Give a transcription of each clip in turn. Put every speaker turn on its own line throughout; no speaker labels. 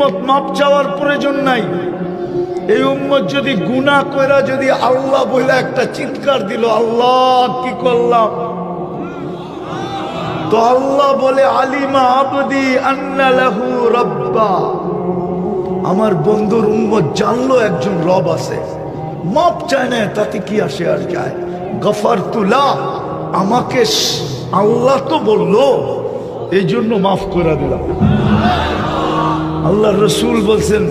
উম্মত মাপ চাওয়ার প্রয়োজন নাই। এই উম্মত যদি গুনাহ কইরা যদি আল্লাহ বলে একটা চিৎকার দিল, আল্লাহ কি করলাম, তো আল্লাহ বলে আলিমা আবদি আন্না লাহু রাব্বা, আমার বন্ধুর উম্মত জানলো একজন রব আছে। মাপ চায় না, তাতে কি আসে আর যায়। গফারতু লাহ, আমাকে আল্লাহ তো বললো, এই জন্য মাফ করে দিলাম। আল্লাহ রসুল বলছেন,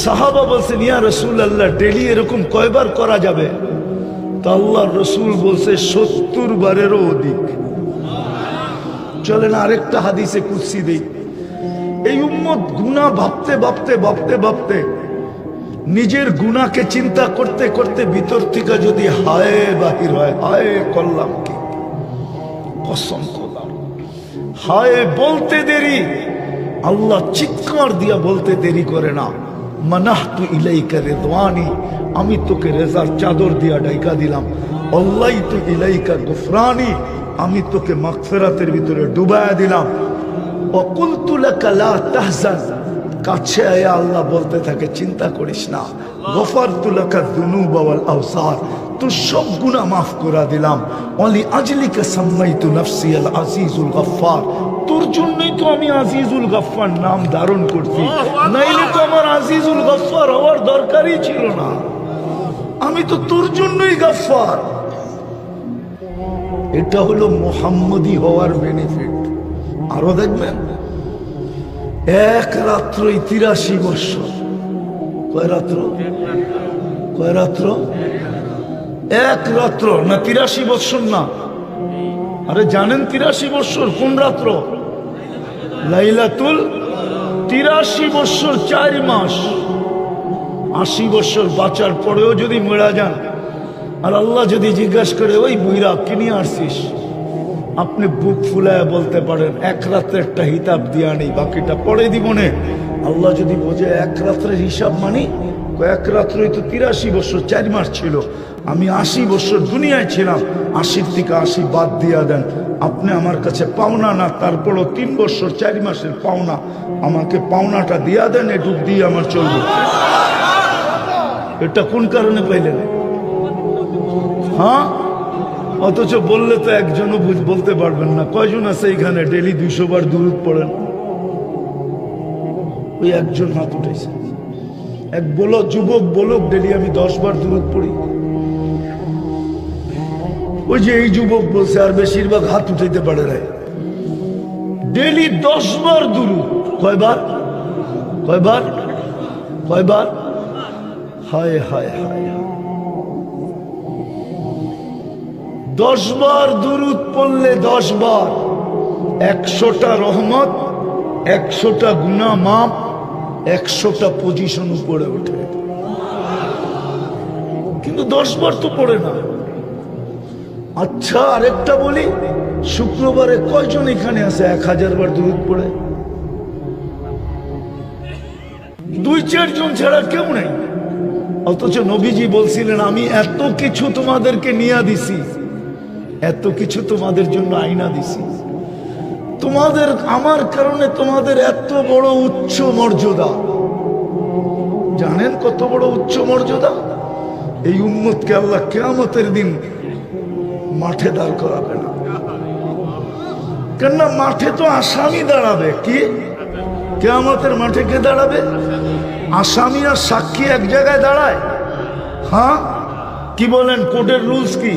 সাহাবা বলছেন, ইয়া রসুল আল্লাহ ডেলি এরকম কয়বার করা যাবে? তো আল্লাহ রসুল বলছে 70 বারেরও অধিক। চলেন আরেকটা হাদিসে কুদসি দেই। এই উম্মত গুনাহ ভাবতে ভাবতে ভাবতে ভাবতে নিজের গুনাহকে চিন্তা করতে করতে ভিতর থেকে যদি হায় বাহির হয়, হায় করলাম কি, কসম করলাম, হায় বলতে দেরি, আল্লাহ চিৎকার দিয়া বলতে দেরি করে না, মানাহতু ইলাইকা রিদওয়ানি, আমি তোকে রেজার চাদর দিয়া ডাইকা দিলাম, আল্লাহতু ইলাইকা গুফরানি, আমি তোকে মাগফিরাতের ভিতরে ডুবায়া দিলাম, ওয়া কুলতু লাকা লা তাহজান, কাছে আয়া আল্লাহ বলতে থাকে চিন্তা করিস না, গফারতু লাকা যুনুবা ওয়াল আওসার, তোর সব গুনাহ মাফ করে দিলাম, ওয়ালি আজলিকা সাম্মাইতু নাফসি আল আজিজুল গফফার, তোর জন্যই তো আমি আজিজুল গফফার নাম ধারণ করছি, নাইলে তো আমার আজিজুল গফফার হওয়ার দরকারই ছিল না, আমি তো তোর জন্যই গফফার। এটা হলো মুহাম্মদী হওয়ার বেনিফিট। আরো দেখবেন, এক রাত্রই 83 বছর। কয় রাত্র? কয় রাত্র? এক রাত্র না, 83 বছর না। আরে জানেন 83 বছর কোন রাত্র? লাইলাতুল 83 বছর 4 মাস। 80 বছর বাঁচার পরেও যদি মরা যান, আর আল্লাহ যদি জিজ্ঞাসা করে, ওই বুইরা কি নিয়ে আসছিস, আপনি বুক ফুলায় বলতে পারেন, এক রাত্রে একটা হিসাব দিয়া নেই, বাকিটা পরে দিব নে। আল্লাহ যদি বোঝে এক রাত্রের হিসাব মানি, এক রাত্রই তো 83 বছর 4 মাস ছিল, আমি 80 বছর দুনিয়ায় ছিলাম, 80 থেকে 80 বাদ দিয়া দেন, আপনি আমার কাছে পাওনা না, তারপরও 3 বছর 4 মাসের পাওনা, আমাকে পাওনাটা দিয়া দেন, এটুক দিয়ে আমার চলবে। এটা কোন কারণে পাইলেন? হ্যাঁ, অথচ বললে তো একজনও বলতে পারবেন না। কয়জন আছে এখানে ডেলি 200 বার দুরূদ পড়েন? ওই একজন হাত উঠেছে। এক বলো যুবক বলুক, ডেলি আমি 10 বার দুরূদ পড়ি। ওই যে এই যুবক বলছে, আর বেশিরভাগ হাত উঠাইতে পারে না। ডেলি 10 বার দুরূদ। কয়বার? কয়বার? কয়বার? হায় হায় হায়। 10 বার দুরূদ পড়লে 10 বার 100টা রহমত, 100টা গুনাহ মাফ, 100টা পজিশন উপরে ওঠে। কিন্তু 10 বার তো পড়ে না। আচ্ছা আরেকটা বলি, শুক্রবারে কয়জন এখানে আছে 1000 বার দুরূদ পড়ে? 2-4 জন ছাড়া কেউ নেই। অথচ নবীজি বলছিলেন, আমি এত কিছু তোমাদেরকে নিয়ে দিছি, এত কিছু তোমাদের জন্য আইনা দিছি, তোমাদের আমার কারণে তোমাদের এত বড় উচ্চ মর্যাদা। জানেন কত বড় উচ্চ মর্যাদা? এই উম্মতকে আল্লাহ কিয়ামতের দিন মাঠে দাঁড় করাবে না। কেননা মাঠে তো আসামি দাঁড়াবে। কি কিয়ামতের মাঠে কে দাঁড়াবে? আসামি আর সাক্ষী এক জায়গায় দাঁড়ায়? হ্যাঁ, কি বলেন? কোর্টের রুলস কি?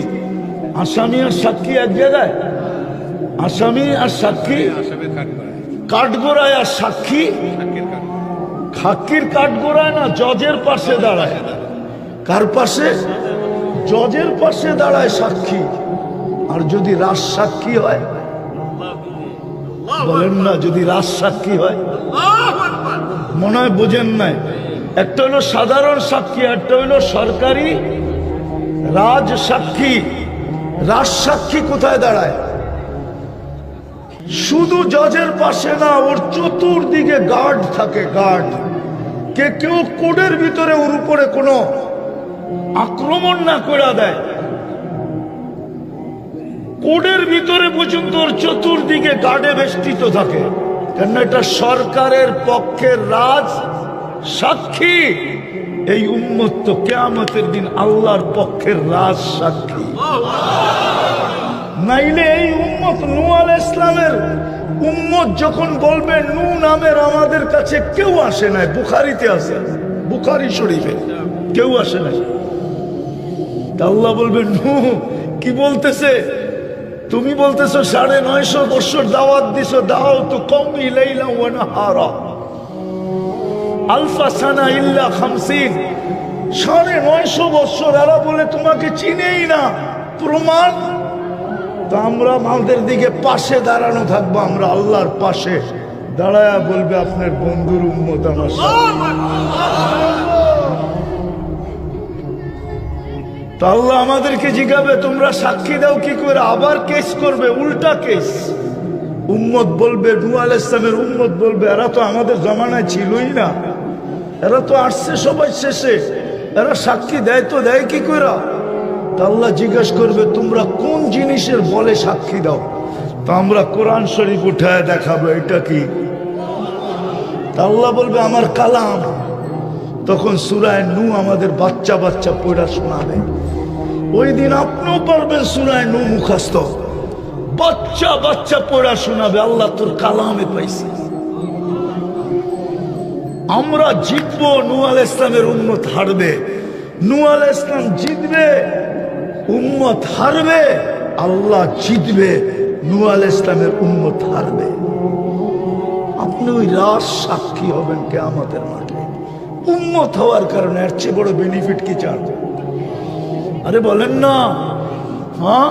আসামি আর সাক্ষী এক জায়গায়? আসামি আর সাক্ষী কাঠগোড়ায়, আর সাক্ষী সাক্ষীর কাঠগোড়ায় না, জজের পাশে দাঁড়ায়। কার পাশে? জজের পাশে দাঁড়ায় সাক্ষী। আর যদি রাজ সাক্ষী হয়, বলেন না, যদি রাজ সাক্ষী হয়, মনে হয় বোঝেন নাই। একটা হলো সাধারণ সাক্ষী, একটা হলো সরকারি রাজ সাক্ষী। রাজ সাক্ষী কোথায় দাঁড়ায়? শুধু জজের পাশে না, ওর চতুর্দিকে গার্ড থাকে। গার্ড কেউ কোর্টের ভিতরে ওর উপরে কোনো আক্রমণ না করে দেয়। কোর্টের ভিতরে পর্যন্ত ওর চতুর্দিকে গার্ডে বেষ্টিত থাকে। কেন? এটা সরকারের পক্ষের রাজ, সাক্ষী। এই উম্মত তো কিয়ামতের দিন আল্লাহর পক্ষের রাজ সাক্ষী। নাইলে এই উম্মত নূহ আলাইহিস সালামের উম্মত যখন বলবে নূহ নামের আমাদের কাছে কেউ আসে নাই, বুখারীতে আছে, বুখারী শরীফে কেউ আসে নাই। আল্লাহ বলবে নূহ কি বলতেছে? তুমি বলতেছো 950 বছর দাওয়াত দিছো, দাও তো কওমি লাইলা ওয়া নাহারা আলফা সানা ইল্লা 50। 950 বছর এরা বলে তোমাকে চিনেই না। প্রমাণ তো আমরা আমাদের দিকে পাশে দাঁড়ানো থাকবো, আমরা আল্লাহর পাশে দাঁড়ায়া বলবে আপনার বন্ধুর উম্মত আমার সাথে। তো আল্লাহ আমাদেরকে জিজ্ঞাবে তোমরা সাক্ষী দাও কি করে? আবার কেস করবে, উল্টা কেস। উম্মত বলবে, নূহ আলাইহিস সালামের উম্মত বলবে এরা তো আমাদের জমানায় ছিলই না, এরা তো আসছে সবাই শেষে, এরা সাক্ষী দেয় তো দেয় কি করে? তা আল্লাহ জিজ্ঞাসা করবে তোমরা কোন জিনিসের বলে সাক্ষী দাও? তো আমরা কোরআন শরীফ উঠায় দেখাবো এটা কি। তা আল্লাহ বলবে আমার কালাম। তখন সূরা নূহ আমাদের বাচ্চা বাচ্চা পড়া শোনাবে। ওই দিন আপনিও পারবেন সূরা নূহ মুখস্থ, বাচ্চা বাচ্চা পড়া শোনাবে, আল্লাহ তোর কালামে পাইছি। আমরা জিতবো, নূহ আলাইহিস সালামের উম্মত হারবে। নূহ আলাইহিস সালাম জিতবে, উম্মত হারবে। আল্লাহ জিতবে, নূহ আলাইহিস সালামের উম্মত হারবে। আপনি ওই রাজ সাক্ষী হবেন কিয়ামতের মাঠে উম্মত হওয়ার কারণে। এর চেয়ে বড় বেনিফিট কি চান? আরে বলেন না। হ্যাঁ,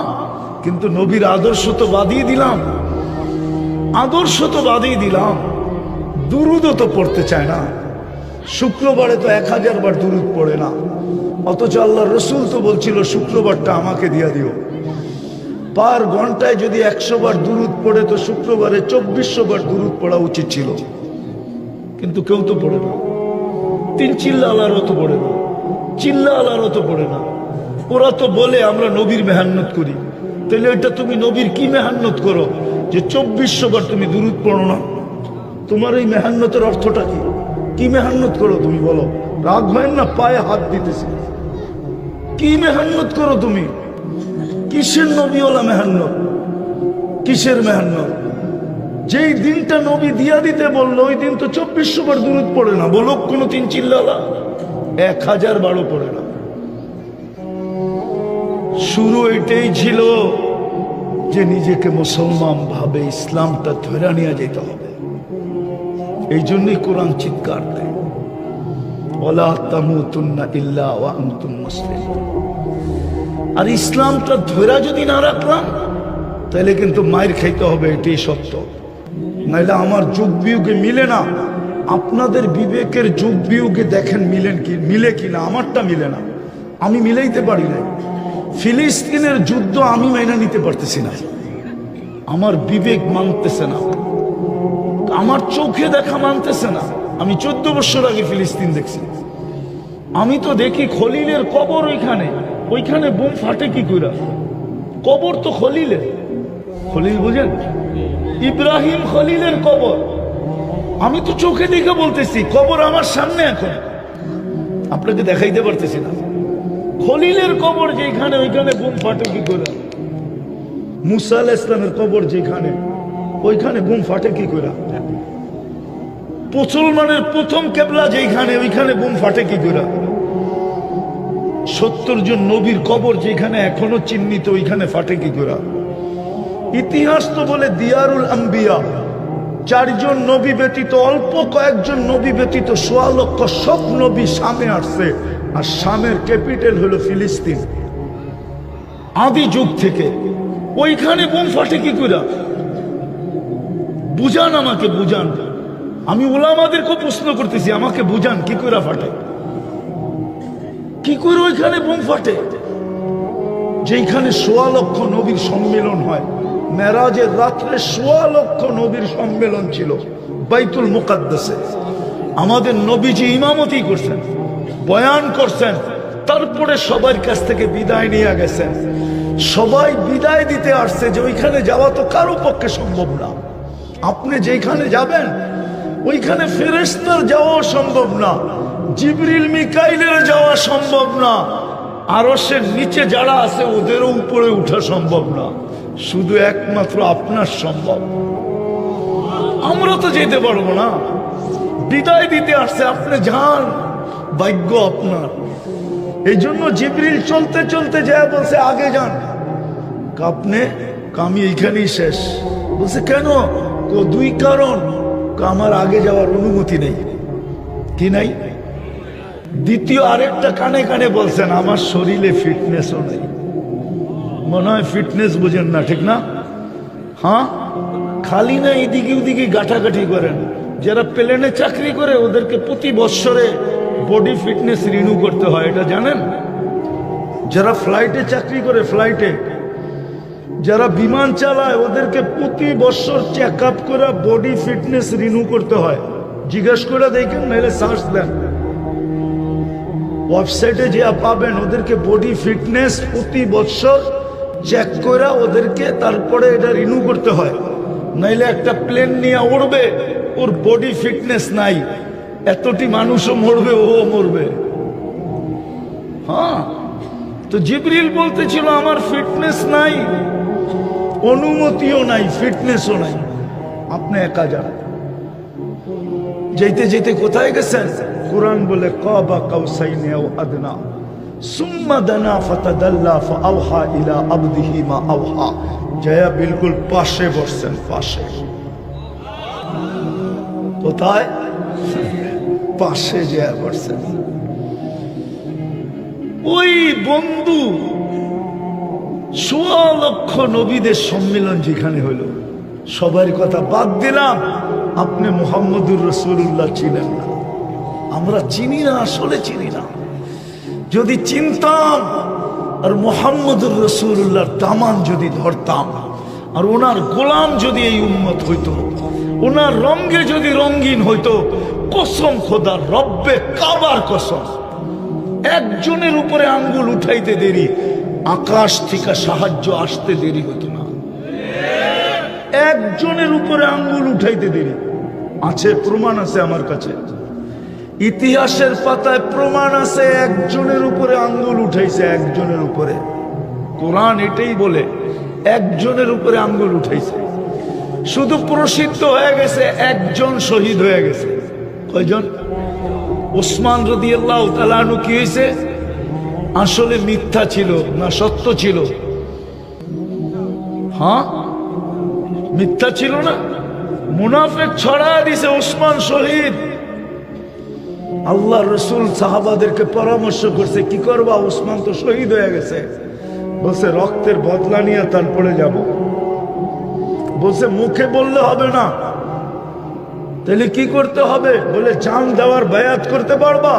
কিন্তু নবীর আদর্শ তো বাদিয়ে দিলাম, আদর্শ তো বাদিয়ে দিলাম, দুরুদও তো পড়তে চায় না। শুক্রবারে তো 1000 বার দুরুদ পড়ে না, অথচ আল্লাহ রসুল তো বলছিল শুক্রবারটা আমাকে দিয়া দিও। পার ঘন্টায় যদি 100 বার দুরুদ পড়ে তো শুক্রবারে 2400 বার দুরুদ পড়া উচিত ছিল, কিন্তু কেউ তো পড়ে না। 3 চিল্লা আল্লাহরও তো পড়ে না, চিল্লা আল্লাহরও তো পড়ে না। ওরা তো বলে আমরা নবীর মেহান্নত করি। তাহলে এটা তুমি নবীর কি মেহান্নত করো যে 2400 বার তুমি দুরুদ পড়ো না? তোমার এই মেহান্নতের অর্থটা কি? কি মেহান্নত করো তুমি বলো? রাগ হয় না? পায়ে হাত দিতেছে। কি মেহান্নত করো তুমি? কিসের নবীওয়ালা মেহান্নত? কিসের মেহান্নত? যেই দিনটা নবী দিয়া দিতে বললো ওই দিন তো 2400 বার দুরুদ পড়ে না। বলো কোনো 3 চিল্লালা 1000 বারও পড়ে না। শুরু এটাই ছিল যে নিজেকে মুসলমান ভাবে ইসলামটা ধরে নিয়ে যেতে হবে। এই জন্যই কোরআন চিৎকার দেয়, ওয়ালা তামুতুন্না ইল্লা ওয়া আনতুম মুসলিমুন। আর ইসলামটা ধরে যদি না রাখলাম তাহলে কিন্তু মায়ের খাইতে হবে, এটাই সত্য। নাইলে আমার যুগ বিয়োগে মিলে না। আপনাদের বিবেকের যুগ বিয়োগে দেখেন মিলে কিনা। আমারটা মিলে না, আমি মিলাইতে পারি না। ফিলিস্তিনের যুদ্ধ আমি মাইনা নিতে পারতেছি না, আমার বিবেক মানতেছে না, আমার চোখে দেখা মানতেছে না। আমি 14 বছর আগে ফিলিস্তিন দেখছি। আমি তো দেখি খলিলের কবর, ওইখানে বোম ফাটে কি করে? কবর তো খলিলের, খলিল বুঝেন, ইব্রাহিম খলিলের কবর। আমি তো চোখে দেখে বলতেছি, কবর আমার সামনে, এখন আপনাকে দেখাইতে পারতেছি না। খলিলের কবর যেখানে, ওইখানে বোম ফাটে কি করে? মুসা আলাইহিস সালামের কবর যেখানে, ওইখানে বোম ফাটে কি করে? মুসলমানের প্রথম কেবলা যেখানে, ওইখানে বোম ফাটে কি করে? 70 জন নবীর কবর যেখানে এখনো চিহ্নিত, ওইখানে ফাটে কি করে? ইতিহাস তো বলে দিয়ারুল আম্বিয়া, 4 জন নবী ব্যতীত, অল্প কয়েকজন নবী ব্যতীত 1.25 লক্ষ সব নবী শামে আসছে। আর শামের ক্যাপিটাল হলো ফিলিস্তিন আদি যুগ থেকে। ওইখানে বোম ফাটে কি করে? বুঝান, আমাকে বুঝান। আমি উলামাদেরকে প্রশ্ন করতেছি, আমাকে বুঝান কি করে ফাটে, কি করে ওইখানে বোম ফাটে? যেখানে 1.25 লক্ষ নবীর সম্মেলন হয়। মেরাজের রাত্রে 1.25 লক্ষ নবীর সম্মেলন ছিল বাইতুল মুকাদ্দাসে। আমাদের নবীজি ইমামতি করছেন, বয়ান করছেন, তারপরে সবার কাছ থেকে বিদায় নিয়ে গেছেন। সবাই বিদায় দিতে আসছে যে ওইখানে যাওয়া তো কারো পক্ষে সম্ভব না। আপনি যেখানে যাবেন ওইখানে ফেরেশতার যাওয়া সম্ভব না, জিবরিল মিকাইলের যাওয়া সম্ভব না, আরশের নিচে যারা আছে ওদেরও উপরে উঠা সম্ভব না, শুধু একমাত্র আপনার সম্ভব। আমরা তো যেতে পারবো না, বিদায় দিতে আসছে, আপনি যান, ভাগ্য আপনার। এই জন্য জিবরিল চলতে চলতে যায় বলছে আগে যান। আপনি আমি এইখানেই শেষ। বলছে কেন? দুই কারণ, আমার আগে যাওয়ার অনুমতি নেই। কি নাই? দ্বিতীয় আরেকটা কানে কানে বলছেন আমার শরীরে ফিটনেসও নেই। মনে হয় ফিটনেস বুঝেন না, ঠিক না? হ্যাঁ, খালি না এদিকে ওদিকে গাঁটাগাঁটি করেন। যারা প্লেনে চাকরি করে ওদেরকে প্রতি বৎসরে বডি ফিটনেস রিনিউ করতে হয়, এটা জানেন? যারা ফ্লাইটে চাকরি করে, ফ্লাইটে যারা বিমান চালায় ওদেরকে প্রতি বছর চেক আপ করে বডি ফিটনেস রিনিউ করতে হয়। জিজ্ঞেস করে দেখেন, নাহলে সার্চ দেন, ওয়েবসাইটে যে পাবেন। ওদেরকে বডি ফিটনেস প্রতি বছর চেক করে ওদেরকে তারপরে এটা রিনিউ করতে হয়। নাইলে একটা প্লেন নিয়ে উড়বে, ওর বডি ফিটনেস নাই, এতটি মানুষও মরবে, ও মরবে। হ্যাঁ, তো জিবরিল বলতেছিল আমার ফিটনেস নাই, অনুমতিও নাই, ফিটনেসও নাই, আপনি একা যান। যেতে যেতে কোথায় গেছেন? কুরআন বলে কাবা কাউসাইনি আও আদনা সুম্মা দানা ফাতাদাল্লা ফাআওহা ইলা আবদিহি মা আওহা। জয়া বিলকুল পাশে বসছেন, পাশে। কোথায়? পাশে জয়া বসছেন। ওই বন্ধু ১৬ লক্ষ নবীদের সম্মেলন যেখানে হলো, সবার কথা বাদ দিলাম, আপনি মুহাম্মদুর রাসূলুল্লাহ চিনেন না, আমরা চিনি না, আসলে চিনি না। যদি চিনতাম আর মুহাম্মদুর রাসূলুল্লাহর দামান যদি ধরতাম, আর ওনার গোলাম যদি এই উম্মত হইতো, ওনার রঙে যদি রঙিন হইতো, কসম খোদার, রব্বে কাবার কসম, একজনের উপরে আঙ্গুল উঠাইতে দেরি, আকাশ থেকে সাহায্য আসতে দেরি হতো না। একজনের উপরে আঙ্গুল উঠাইতে দেরি। আছে, প্রমাণ আছে আমার কাছে, ইতিহাসের পাতায় প্রমাণ আছে, একজনের উপরে আঙ্গুল উঠাইছে, একজনের উপরে। কোরআন এটাই বলে, একজনের উপরে আঙ্গুল উঠাইছে। শুধু প্রসিদ্ধ হয়ে গেছে, একজন শহীদ হয়ে গেছে। কয়জন? ওসমান রাদিয়াল্লাহু তাআলা আনহু। কি হয়েছে? আসলে মিথ্যা ছিল না সত্য ছিল? হ্যাঁ, মিথ্যা ছিল না, মুনাফিক ছড়ায় দিছে, ওসমান শহীদ। আল্লাহ রসুল সাহাবাদেরকে পরামর্শ করছে, কি করবা, ওসমান তো শহীদ হয়ে গেছে। বলছে রক্তের বদলা নিয়ে তারপরে যাব। বলছে মুখে বললে হবে না, তাহলে কি করতে হবে? বলে জান দেওয়ার বায়াত করতে পারবা?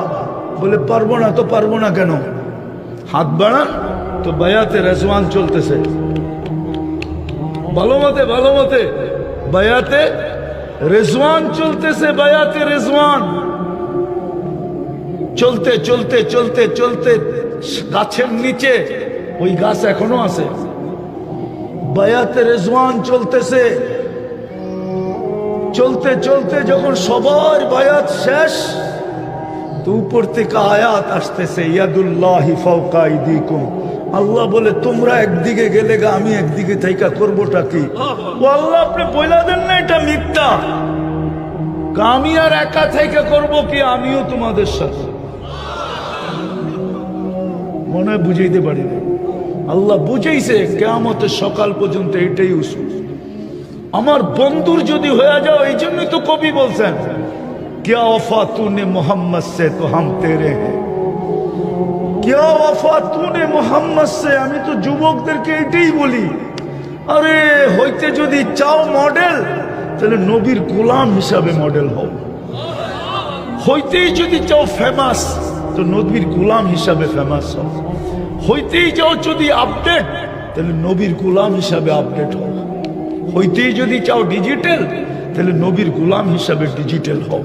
বলে পারবো না। তো পারবো না কেন? হাত বাড়ান। তো বায়াতে রেজওয়ান চলতেছে, ভালো মতে ভালো মতে বায়াতে রেজওয়ান চলতেছে, বায়াতে রেজওয়ান চলতে চলতে চলতে চলতে গাছের নিচে, ওই গাছ এখনো আছে, বায়াতে রেজওয়ান চলতেছে। চলতে চলতে যখন সবার বায়াত শেষ, তো উপর থেকে আয়াত আসতেছে, ইয়াদুল্লাহি ফাওকা আইদিকুম। আল্লাহ বলে তোমরা একদিকে গেলে গা, আমি একদিকে থাইকা করবোটা কি? ও আল্লাহ, আপনি বইলা দেন না এটা মিথ্যা। আমি আর একা থাইকা করবো কি? আমিও তোমাদের সাথে। মনে হয় বুঝাইতে পারি না। আল্লাহ বুঝাইছে কিয়ামতের সকাল পর্যন্ত এটাই উসুল। আমার বন্ধুর যদি হয়ে যাও, এই জন্যই তো কবি বলছেন, क्या वफा तूने मोहम्मद से तो हम तेरे हैं, क्या वफा तूने मोहम्मद से। আমি তো যুবকদেরকে এটাই বলি, আরে হইতে যদি চাও মডেল, তাহলে নবীর গোলাম হিসাবে মডেল হও। হইতেই যদি চাও ফেমাস, তো নবীর গোলাম হিসাবে ফেমাস হও। হইতেই চাও যদি আপডেট, তাহলে নবীর গোলাম হিসাবে আপডেট হও। হইতেই যদি চাও ডিজিটাল, তাহলে নবীর গোলাম হিসাবে ডিজিটাল হও।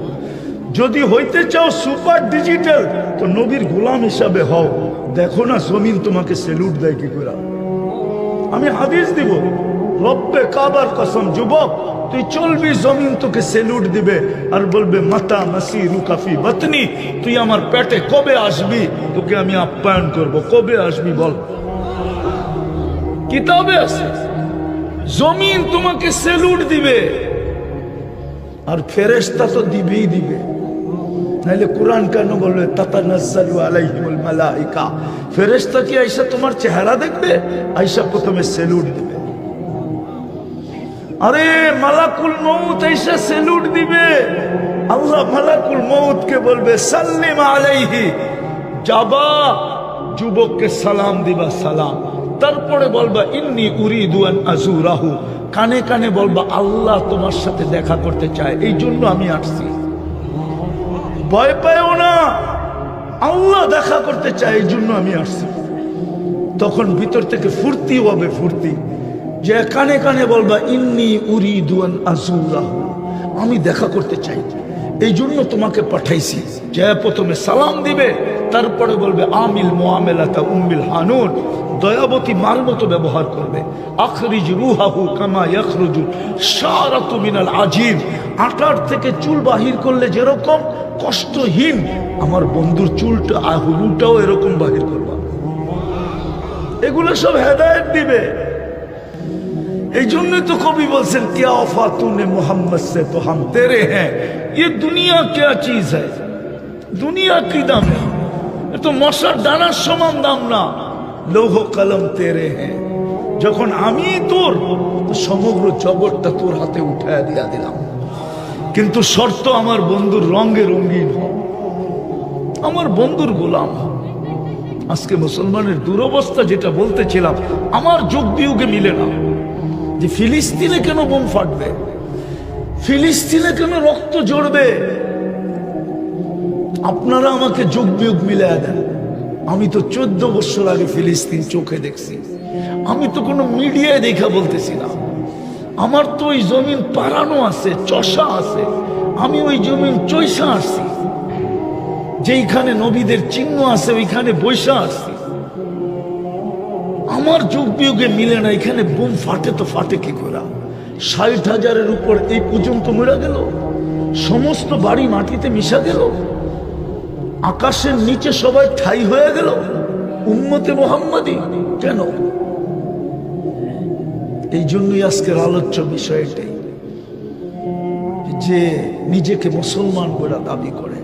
যদি হইতে চাও সুপার ডিজিটাল, তো নবীর গোলাম হিসাবে হও। দেখো না জমিন তোমাকে স্যালুট দেয় কি করে। আমি হাদিস দিব, রব্বে কাবার কসম, যুবক তুই চলবি, জমিন তোকে সেলুট দিবে আর বলবে মাতা মাসিরু কাফি বাতনি, তুই আমার পেটে কবে আসবি, তোকে আমি আপ্যায়ন করব। কবে আসবি বল? কিতাবে আছে জমিন তোমাকে সেলুট দিবে, আর ফেরেশতা তো দিবেই দিবে। নাইলে কোরআন কেন বলবে তাতানাজ্জালু আলাইহিমুল মালাইকা? ফেরেশতা কি আইসা তোমার চেহারা দেখবে? আইসা প্রথমে সেলুট দিবে। আরে মালাকুল মউত আইসা সেলুট দিবে। আল্লাহ মালাকুল মউতকে বলবে সাল্লিম আলাইহি, যাবা যুবককে সালাম দিবা, সালাম। তারপরে বলবা ইন্নী উরিদু আন আযুরাহু, কানে কানে বলবা আল্লাহ তোমার সাথে দেখা করতে চায়, এই জন্য আমি আসছি। ভয় পাইও না, আল্লাহ দেখা করতে চায়, এই জন্য আমি আসছি। তখন ভিতর থেকে ফুর্তি হবে, ফুর্তি, যে কানে কানে বলবা ইন্নী উরিদু আন আযুরাহু, আমি দেখা করতে চাই, এই জন্য তোমাকে পাঠাইছি। যে প্রথমে সালাম দিবে, তারপরে বলবে আমিল মুআমালাতা উম্মিল হানুন, দয়াবতী মার মতো ব্যবহার করবে। আখরিজ রুহাহু কামা ইয়াখরুজু শারাতু মিনাল আজিব, আটার থেকে চুল বাহির করলে যেরকম কষ্টহীন, আমার বন্ধুর চুলটা আহুলুটাও এরকম বাহির করবা। এগুলো সব হেদায়েত দিবে। এই জন্যই তো কবি বলছেন क्या वफा तूने मोहम्मद से तो हम तेरे हैं, ये दुनिया क्या चीज है, दुनिया की दाम है, तो মশার দানার সমান দাম না। লৌহ কলম তেরে হ্যাঁ, যখন আমি তোর, তো সমগ্র জগৎটা তোর হাতে উঠায় দিয়া দিলাম। কিন্তু শর্ত আমার বন্ধুর রঙে রঙিন হোক, আমার বন্ধুর গোলাম। আজকে মুসলমানের দুরবস্থা যেটা বলতেছিলাম, আমার যোগ বিয়োগে মিলে না। যে ফিলিস্তিনে কেন বোম ফাটবে, ফিলিস্তিনে কেন রক্ত ঝরবে, আপনারা আমাকে যোগ বিয়োগ মিলিয়ে দেন। আমি তো 14 বছর আগে ফিলিস্তিন চোখে দেখছি, আমি তো কোনো মিডিয়ায় দেখা বলতেছি না। আমার তো ওই জমিন পারানো আছে, চষা আছে, আমি ওই জমিন চৈষা আসছি, যেইখানে নবীদের চিহ্ন আছে ওইখানে বৈশা আসছি। আমার যোগ বিয়োগে মিলে না। এখানে বোম ফাটে তো ফাটে কি করে? 60,000-এর উপর এই পর্যন্ত মরে গেল, সমস্ত বাড়ি মাটিতে মিশা গেল, আকাশের নিচে সবাই ঠাই হয়ে গেল উম্মতে মুহাম্মাদি। কেন? এই জন্যই আজকের আলোচ্য বিষয় এটাই, যে নিজেকে মুসলমান বলে দাবি করে,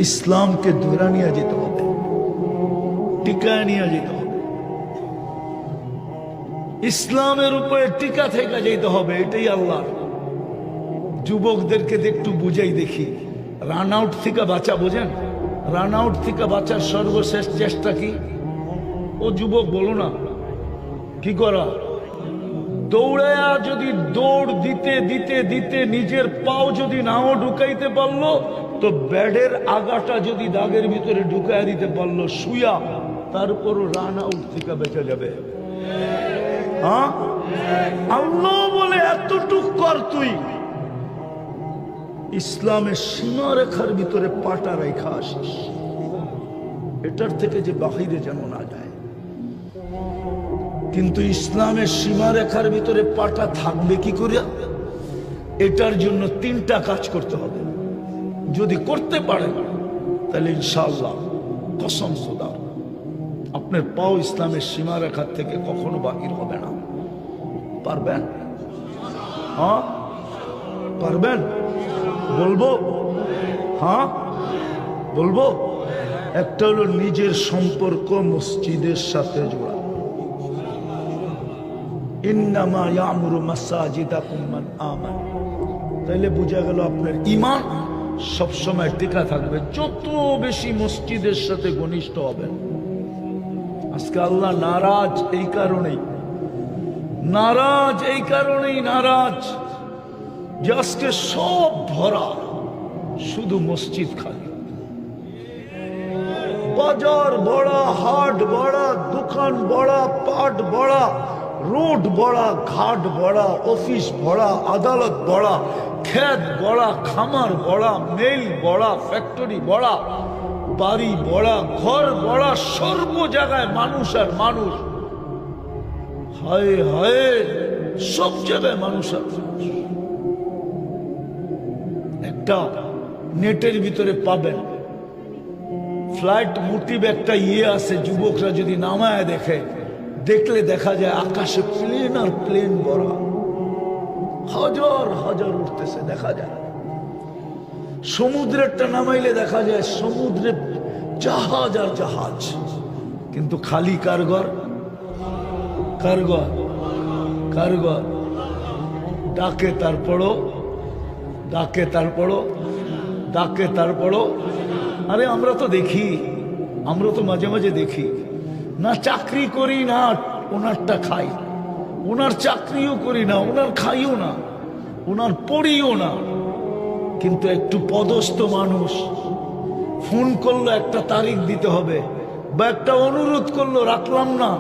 ইসলামকে ধরে নিয়ে যেতে হবে, টিকায় নিয়ে যেতে হবে, ইসলামের উপরে টিকা থেকে যেতে হবে। এটাই আল্লাহ। যুবকদেরকে একটু বুঝাই দেখি, রান আউট থেকে বাঁচা, বোঝেন? রান আউট থেকে বাঁচার সর্বশেষ চেষ্টা কি? ও যুবক বলো না, কি করা? দৌড়ায়া যদি দৌড় দিতে দিতে দিতে নিজের পাও যদি নাও ঢুকাইতে পারলো, তো ব্যাডের আগাটা যদি দাগের ভিতরে ঢুকাই দিতে পারলো শুয়া, তারপরও রান আউট থেকে বেঁচে যাবে। হ্যাঁ, আল্লাহ বলে এতটুক কর তুই, ইসলামের সীমারেখার ভিতরে পাটা রেখা আসিস, এটার থেকে যে বাহিরে যেন না যায়। কিন্তু ইসলামের সীমারেখার ভিতরে পাটা থাকবে কি করে? এটার জন্য 3টা কাজ করতে হবে। যদি করতে পারেন তাহলে ইনশাআল্লাহ কসম খোদা আপনার পাও ইসলামের সীমারেখার থেকে কখনো বাহির হবে না। পারবেন? হ্যাঁ পারবেন? বলবো? হ্যাঁ বলবো। একটা হলো নিজের সম্পর্ক মসজিদের সাথে জোড়া। ইন্নামা ইয়ামুরু মাসাজিদাকুম মান আমান। তাইলে বোঝা গেল আপনার ঈমান সবসময় টিকা থাকবে যত বেশি মসজিদের সাথে ঘনিষ্ঠ হবেন। আজকে আল্লাহ নারাজ এই কারণেই, নারাজ এই কারণেই নারাজ যে আজকে সব ভরা, শুধু মসজিদ খালি। বাজার বড়া, হাট বড়া, দোকান বড়া, পাট বড়া, রোড বড়া, ঘাট বড়া, অফিস বড়া, আদালত বড়া, ক্ষেত বড়া, খামার বড়া, মেল বড়া, ফ্যাক্টরি বড়া, বাড়ি বড়া, ঘর বড়া, সর্ব জায়গায় মানুষ আর মানুষ। হায় হায়, সব জায়গায় মানুষ আছে। একটা নেটের ভিতরে পাবেন ফ্লাইট মোটিভ একটা আছে, যুবকরা যদি নামায় দেখলে দেখা যায় আকাশে প্লেন আর প্লেন ভরা, হাজার হাজার উঠতেছে দেখা যায়। সমুদ্রেরটা নামাইলে দেখা যায় সমুদ্রে জাহাজ আর জাহাজ, কিন্তু খালি কারগর কারগর কারগর। ডাকে তারপরও ডাকে তারপরও ডাকে তারপরও। আরে আমরা তো দেখি, আমরা তো মাঝে মাঝে দেখি না, চাকরি করি না ওনারটা খাই, ওনার চাকরিও করি না, ওনার খাইও না, ওনার পড়িও না, কিন্তু একটু পদস্থ মানুষ ফোন করলো একটা তারিখ দিতে হবে বা একটা অনুরোধ করলো রাখলাম না,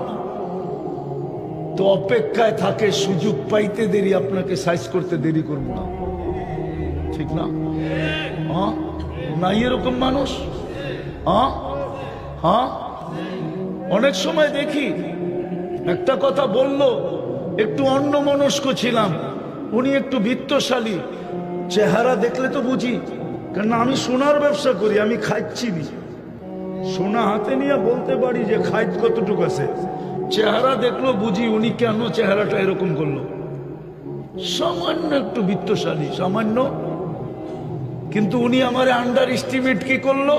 তো অপেক্ষায় থাকে সুযোগ পাইতে দেরি, আপনাকে সাইজ করতে দেরি করবো না, ঠিক না? হ্যাঁ নাই এরকম মানুষ? হ্যাঁ হ্যাঁ অনেক সময় দেখি একটা কথা বললো, একটু অন্যমনস্ক ছিলাম, উনি একটু বিত্তশালী, চেহারা দেখলে তো বুঝি, কেন আমি সোনার ব্যবসা করি, আমি খাইছি নি, সোনা হাতে নিয়ে বলতে পারি যে খাইত কতটুকু আছে, চেহারা দেখলো বুঝি উনি কেন চেহারাটা এরকম করলো। সামান্য একটু বিত্তশালী, সামান্য, কিন্তু উনি আমার আন্ডার এস্টিমেট কি করলো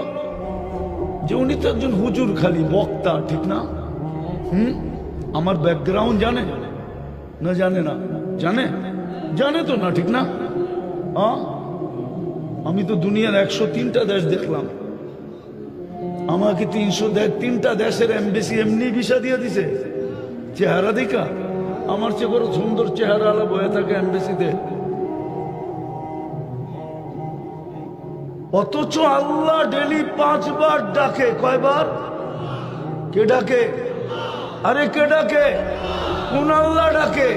যে উনি তো একজন হুজুর, খালি বক্তা, ঠিক না? আমার ব্যাকগ্রাউন্ড জানে না? জানে না? জানে? জানে তো না, ঠিক না? আমি তো দুনিয়ার 103টা দেশ দেখলাম, আমাকে 303টা দেশের এমবেসি এমনি ভিসা দিয়ে দিছে চেহারা দেখা। আমার চেয়ে বড় সুন্দর চেহারা আলা বয়ে থাকে এমবেসিতে, অথচ আল্লাহ ডেলি 5 বার ডাকে। কয়বার? কে ডাকে? আরে কে ডাকে? কোন আল্লাহ ডাকে?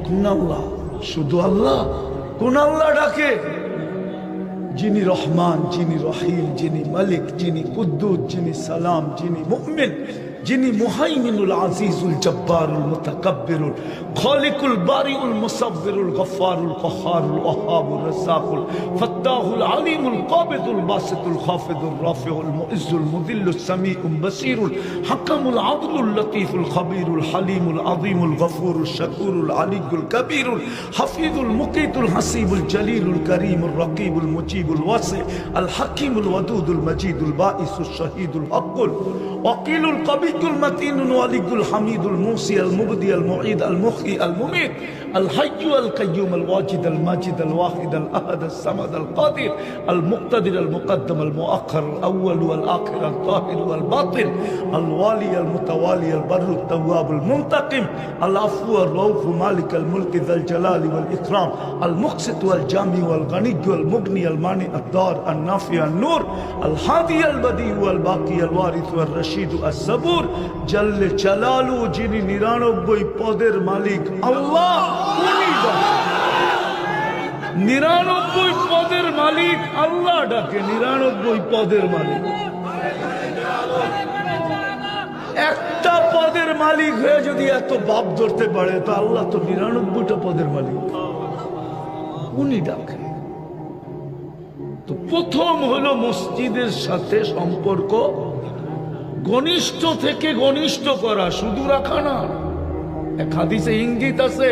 কোন আল্লাহ? শুধু আল্লাহ? কোন আল্লাহ ডাকে? যিনি রহমান, যিনি রহিম, যিনি মালিক, যিনি কুদ্দুস, যিনি সালাম, যিনি মুমিন, যিনি মুহাইমিনুল আজিজুল জব্বারুল মুতাকাব্বিরুল খালিকুল বারিউল মুসাব্বিরুল গফফারুল কহ্হারুল ওয়াহাবুর রাজ্জাকুল ফাত্তাহুল আলিমুল কাবিদুল বাসিতুল খাফিদুর রাফিউল মুইজ্জুল মুদিল্লুস সামিউল বাসীরুল হাকামুল আদলুল লতীফুল খবীরুল হালিমুল আযীমুল গফুরুল শাকুরুল আলিয়ুল কবীরুল হাফিজুল মুকিতুল হাসিবুল জলিলুল করিমুল রকিবুল মুজিবুল ওয়াসি আল হাকিমুল ওয়াদুদুল মজিদুল বাঈসুল শহীদুল হকুল ওয়াকিলুল কবিকুল মাতিনুল ওয়ালিকুল হামিদুল মুসি আল মুবদি আল মুঈদ আল মুখি আল মুমিত আল হাইয়্যু আল কাইয়্যুম আল ওয়াজিদ আল মাজিদ আল ওয়াহিদ আল আহাদ আল সামাদ আল কাদির আল মুক্তাদির আল মুকদ্দম আল মুআখ্খার আল আউয়াল ওয়াল আখির আল যাহির ওয়াল বাতিন আল ওয়ালি আল মুতাওয়ালি আল বাররু আল তাওয়াব আল মুনতাকিম আল আফু আল রাউফ মালিক আল মুলক যাল জালাল ওয়াল ইকরাম আল মুকসিত ওয়াল জামি ওয়াল গনি ওয়াল মুগনি আল মানি আল দার আল নাফি আল নূর আল হাদি আল বদি ওয়াল বাকি আল ওয়ারিস ওয়াল রশিদ আল সাবুর জাল্লে জালালু, যিনি 99 পদের মালিক আল্লাহ, 99 পদের মালিক আল্লাহ ডাকে, 99 পদের মালিক। একটা পদের মালিক হয়ে যদি এত বাপ ধরতে পারে, তো আল্লাহ তো 99টা পদের মালিক, উনি ডাকে। তো প্রথম হলো মসজিদের সাথে সম্পর্ক ঘনিষ্ঠ থেকে ঘনিষ্ঠ করা, শুধু রাখা না। এক হাদিসে ইঙ্গিত আছে,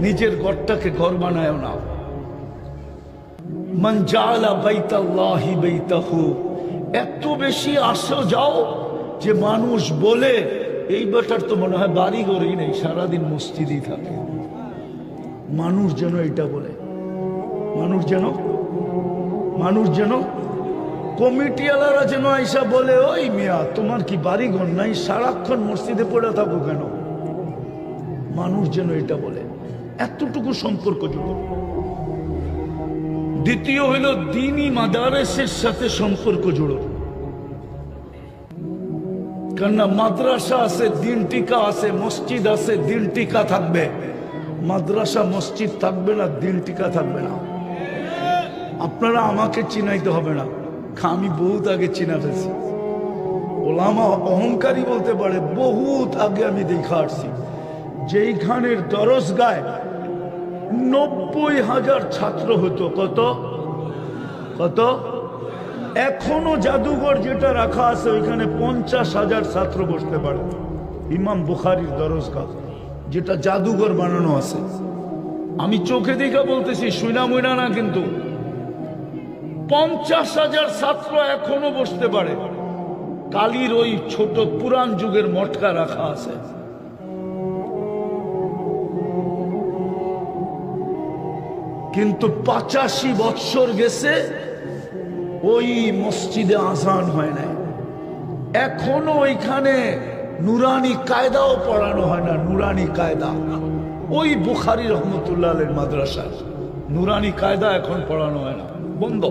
নিজের ঘরটাকে ঘর বানায় না। মান জাআলা বাইতাল্লাহি বাইতাহু, এত বেশি আসো যাও যে মানুষ বলে এই বেটার তো মনে হয় বাড়ি ঘরেই নেই, সারাদিন মসজিদেই থাকে। মানুষ যেন এটা বলে, মানুষ যেন কমিটিওয়ালারা যেন আইসা বলে, ওই মিয়া তোমার কি বাড়ি ঘর নাই, সারাক্ষণ মসজিদে পড়ে থাকো কেন? মানুষ যেন এটা বলে, এতটুকু সম্পর্ক জুড়ে। দ্বিতীয় হইল দ্বীনি মাদারেসের সাথে সম্পর্ক জুড়ো। কেননা মাদ্রাসা আছে, দিন টিকা আছে, মসজিদ আছে, দিন টিকা থাকবে। মাদ্রাসা মসজিদ থাকবে না, দিন টিকা থাকবে না। আপনারা আমাকে চিনাইতে হবে না, আমি বহুত আগে চিনা ফেলছি। ওলামা অহংকারী বলতে পারে, বহুত আগে আমি দেখা আসছি। যেইখানের দরজগায় 90,000 ছাত্র হতো। কত কত? এখনো জাদুঘর যেটা রাখা আছে ওইখানে 50,000 ছাত্র বসতে পারে। ইমাম বুখারীর দরজগাহ যেটা জাদুঘর বানানো আছে, আমি চোখে দেখা বলতেছি, শুইনা মুইনা না, কিন্তু 50,000 ছাত্র এখনো বসতে পারে। কালীর ওই ছোট পুরান যুগের মটকা রাখা আছে। কিন্তু 85 বৎসর গেছে, ওই মসজিদে আজান হয় না। এখনো ওইখানে নুরানি কায়দাও পড়ানো হয় না। নুরানি কায়দা ওই বুখারী রহমতুল্লাহ আলাইহির মাদ্রাসা, নুরানি কায়দা এখন পড়ানো হয় না, বন্ধ।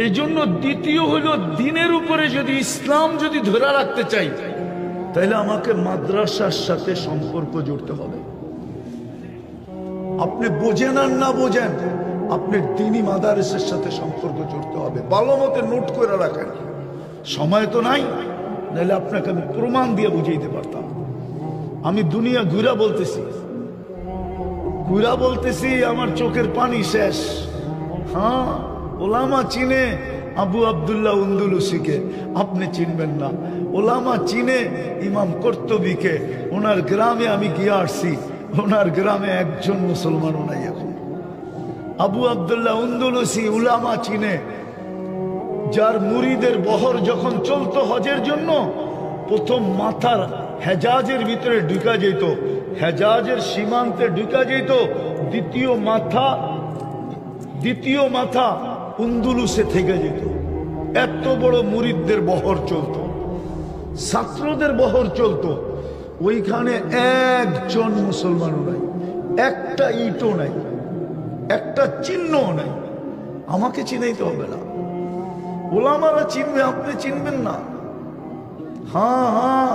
এই জন্য দ্বিতীয় হলো, দিনের উপরে যদি ইসলাম যদি ধরে রাখতে চাই, তাহলে আমাকে মাদ্রাসার সাথে সম্পর্ক জুড়তে হবে। আপনি বোঝেন আর না বোঝেন, আপনার দ্বীনি মাদারিসের সাথে সম্পর্ক জুড়তে হবে। ভালো মতো নোট করে রাখেন। সময় তো নাই, নাহলে আপনাকে আমি প্রমাণ দিয়ে বুঝাইতে পারতাম। আমি দুনিয়া ঘুরা বলতেছি, আমার চোখের পানি শেষ। হ্যাঁ, ওলামা চিনে আবু আব্দুল্লাহ উন্দুলুসিকে, আপনি চিনবেন না। ওলামা চিনে ইমাম কর্তবীকে, ওনার গ্রামে আমি গিয়ে আসছি, ওনার গ্রামে একজন মুসলমানও নাই এখন। আবু আব্দুল্লাহ উন্দুলুসি উলামা চিনে, যার মুরিদের বহর যখন চলতো হজের জন্য, প্রথম মাথার হেজাজের ভিতরে ঢুকা যেত, হেজাজের সীমান্তে ঢুকা যেত, দ্বিতীয় মাথা উন্দুলুসে থেকে যেত। এত বড় মুরিদদের বহর চলতো, ছাত্রদের বহর চলতো। ওইখানে একজন মুসলমানও নাই, একটা ইটও নাই, একটা চিহ্নও নাই। আমাকে চিনাইতে হবে না, ওলামারা চিনবে, আপনি চিনবেন না। হ্যাঁ,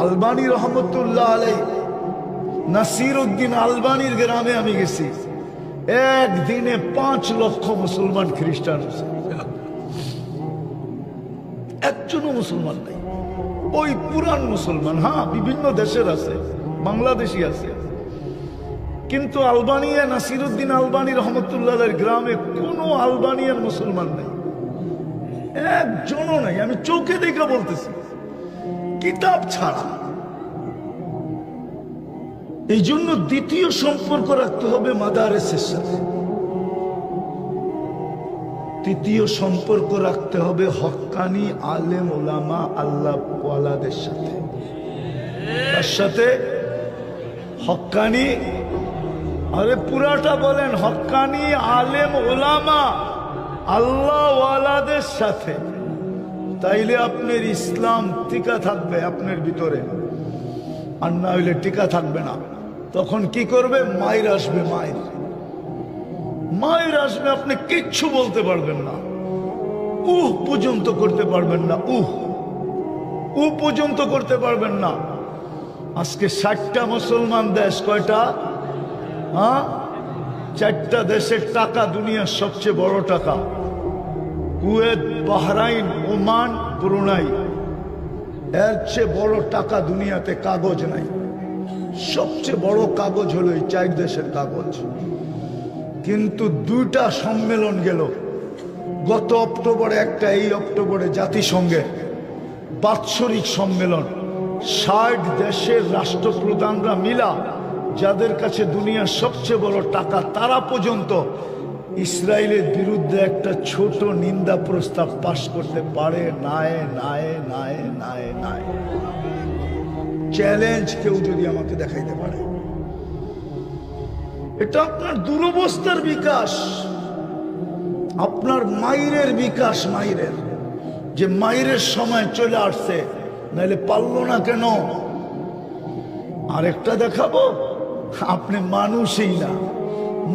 আলবানী রহমতুল্লাহ আলাই, নাসির উদ্দিন আলবানীর গ্রামে আমি গেছি। একদিনে 5 লক্ষ মুসলমান খ্রিস্টান আছে, একজনও মুসলমান নাই। ওই পুরান মুসলমান, হ্যাঁ বিভিন্ন দেশের আছে, বাংলাদেশি আছে, কিন্তু আলবানিয়া নাসিরউদ্দিন আলবানী রহমতুল্লাহের গ্রামে কোনো আলবানিয়ার মুসলমান নেই, একজনও নাই। আমি চোখে দেখে বলতেছি, কিতাব ছাড়া। এই জন্য দ্বিতীয় সম্পর্ক রাখতে হবে মাদারেসের সাথে, তৃতীয় সম্পর্ক রাখতে হবে হক্কানি আলেম ওলামা আল্লাহ ওয়ালাদের সাথে। তার সাথে হক্কানি, আরে পুরাটা বলেন, হক্কানি আলেম ওলামা আল্লাহ ওয়ালাদের সাথে। তাইলে আপনার ইসলাম টিকা থাকবে আপনার ভিতরে, আর না হইলে টিকা থাকবে না। তখন কি করবে? মায়ের আসবে, মায়ের আসবে, আপনি কিচ্ছু বলতে পারবেন না, পর্যন্ত করতে পারবেন না, পর্যন্ত করতে পারবেন না। আজকে 60টা মুসলমান দেশ, কয়টা? হ্যাঁ, 4টা দেশের টাকা দুনিয়ার সবচেয়ে বড় টাকা, কুয়েত, বাহরাইন, ওমান, ব্রুনাই। এর চেয়ে বড় টাকা দুনিয়াতে কাগজ নাই। সবচেয়ে বড় কাগজ হলো এই 4 দেশের কাগজ। কিন্তু 2টা সম্মেলন গেল, গত অক্টোবরে একটা, এই অক্টোবরে জাতিসংঘে বাৎসরিক সম্মেলন। 60 দেশের রাষ্ট্রপ্রধানরা মিলা, যাদের কাছে দুনিয়ার সবচেয়ে বড় টাকা, তারা পর্যন্ত ইসরায়েলের বিরুদ্ধে একটা ছোট নিন্দা প্রস্তাব পাশ করতে পারে নাই। চ্যালেঞ্জ কেউ যদি আমাকে দেখাইতে পারে, এটা আপনার দুরবস্থার বিকাশ, আপনার মায়ের বিকাশ, মায়ের যে মায়ের সময় চলে আসছে, নাহলে পারল না কেন? আরেকটা দেখাবো, আপনি মানুষই না,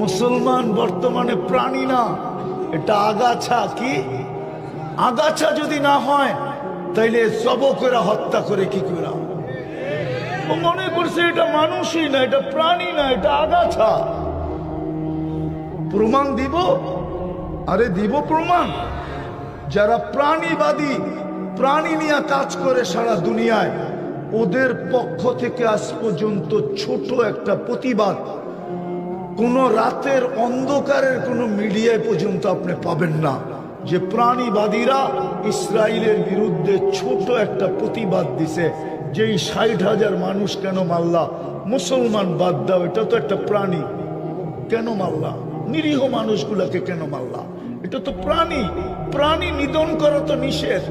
মুসলমান বর্তমানে প্রাণী না, এটা আগাছা। কি আগাছা যদি না হয়, তাইলে সব করে হত্যা করে কি করে? ও মনে করছে এটা মানুষই না, এটা প্রাণী না, এটা আগাছা। প্রমাণ দিব? আরে দিব প্রমাণ। যারা প্রাণীবাদী, প্রাণী নিয়ে কাজ করে সারা দুনিয়ায়, ওদের পক্ষ থেকে আজ পর্যন্ত ছোট একটা প্রতিবাদ কোন রাতের অন্ধকারের কোন মিডিয়ায় পর্যন্ত আপনি পাবেন না যে প্রাণীবাদীরা ইসরায়েলের বিরুদ্ধে ছোট একটা প্রতিবাদ দিছে যে ৬০,০০০ মানুষ কেন মারলা, মুসলমান বাদ দাও, এটা তো একটা প্রাণী, কেন মারলা, নিরীহ মানুষগুলাকে কেন মারলা, এটা তো প্রাণী, প্রাণী নিধন করা তো নিষেধ,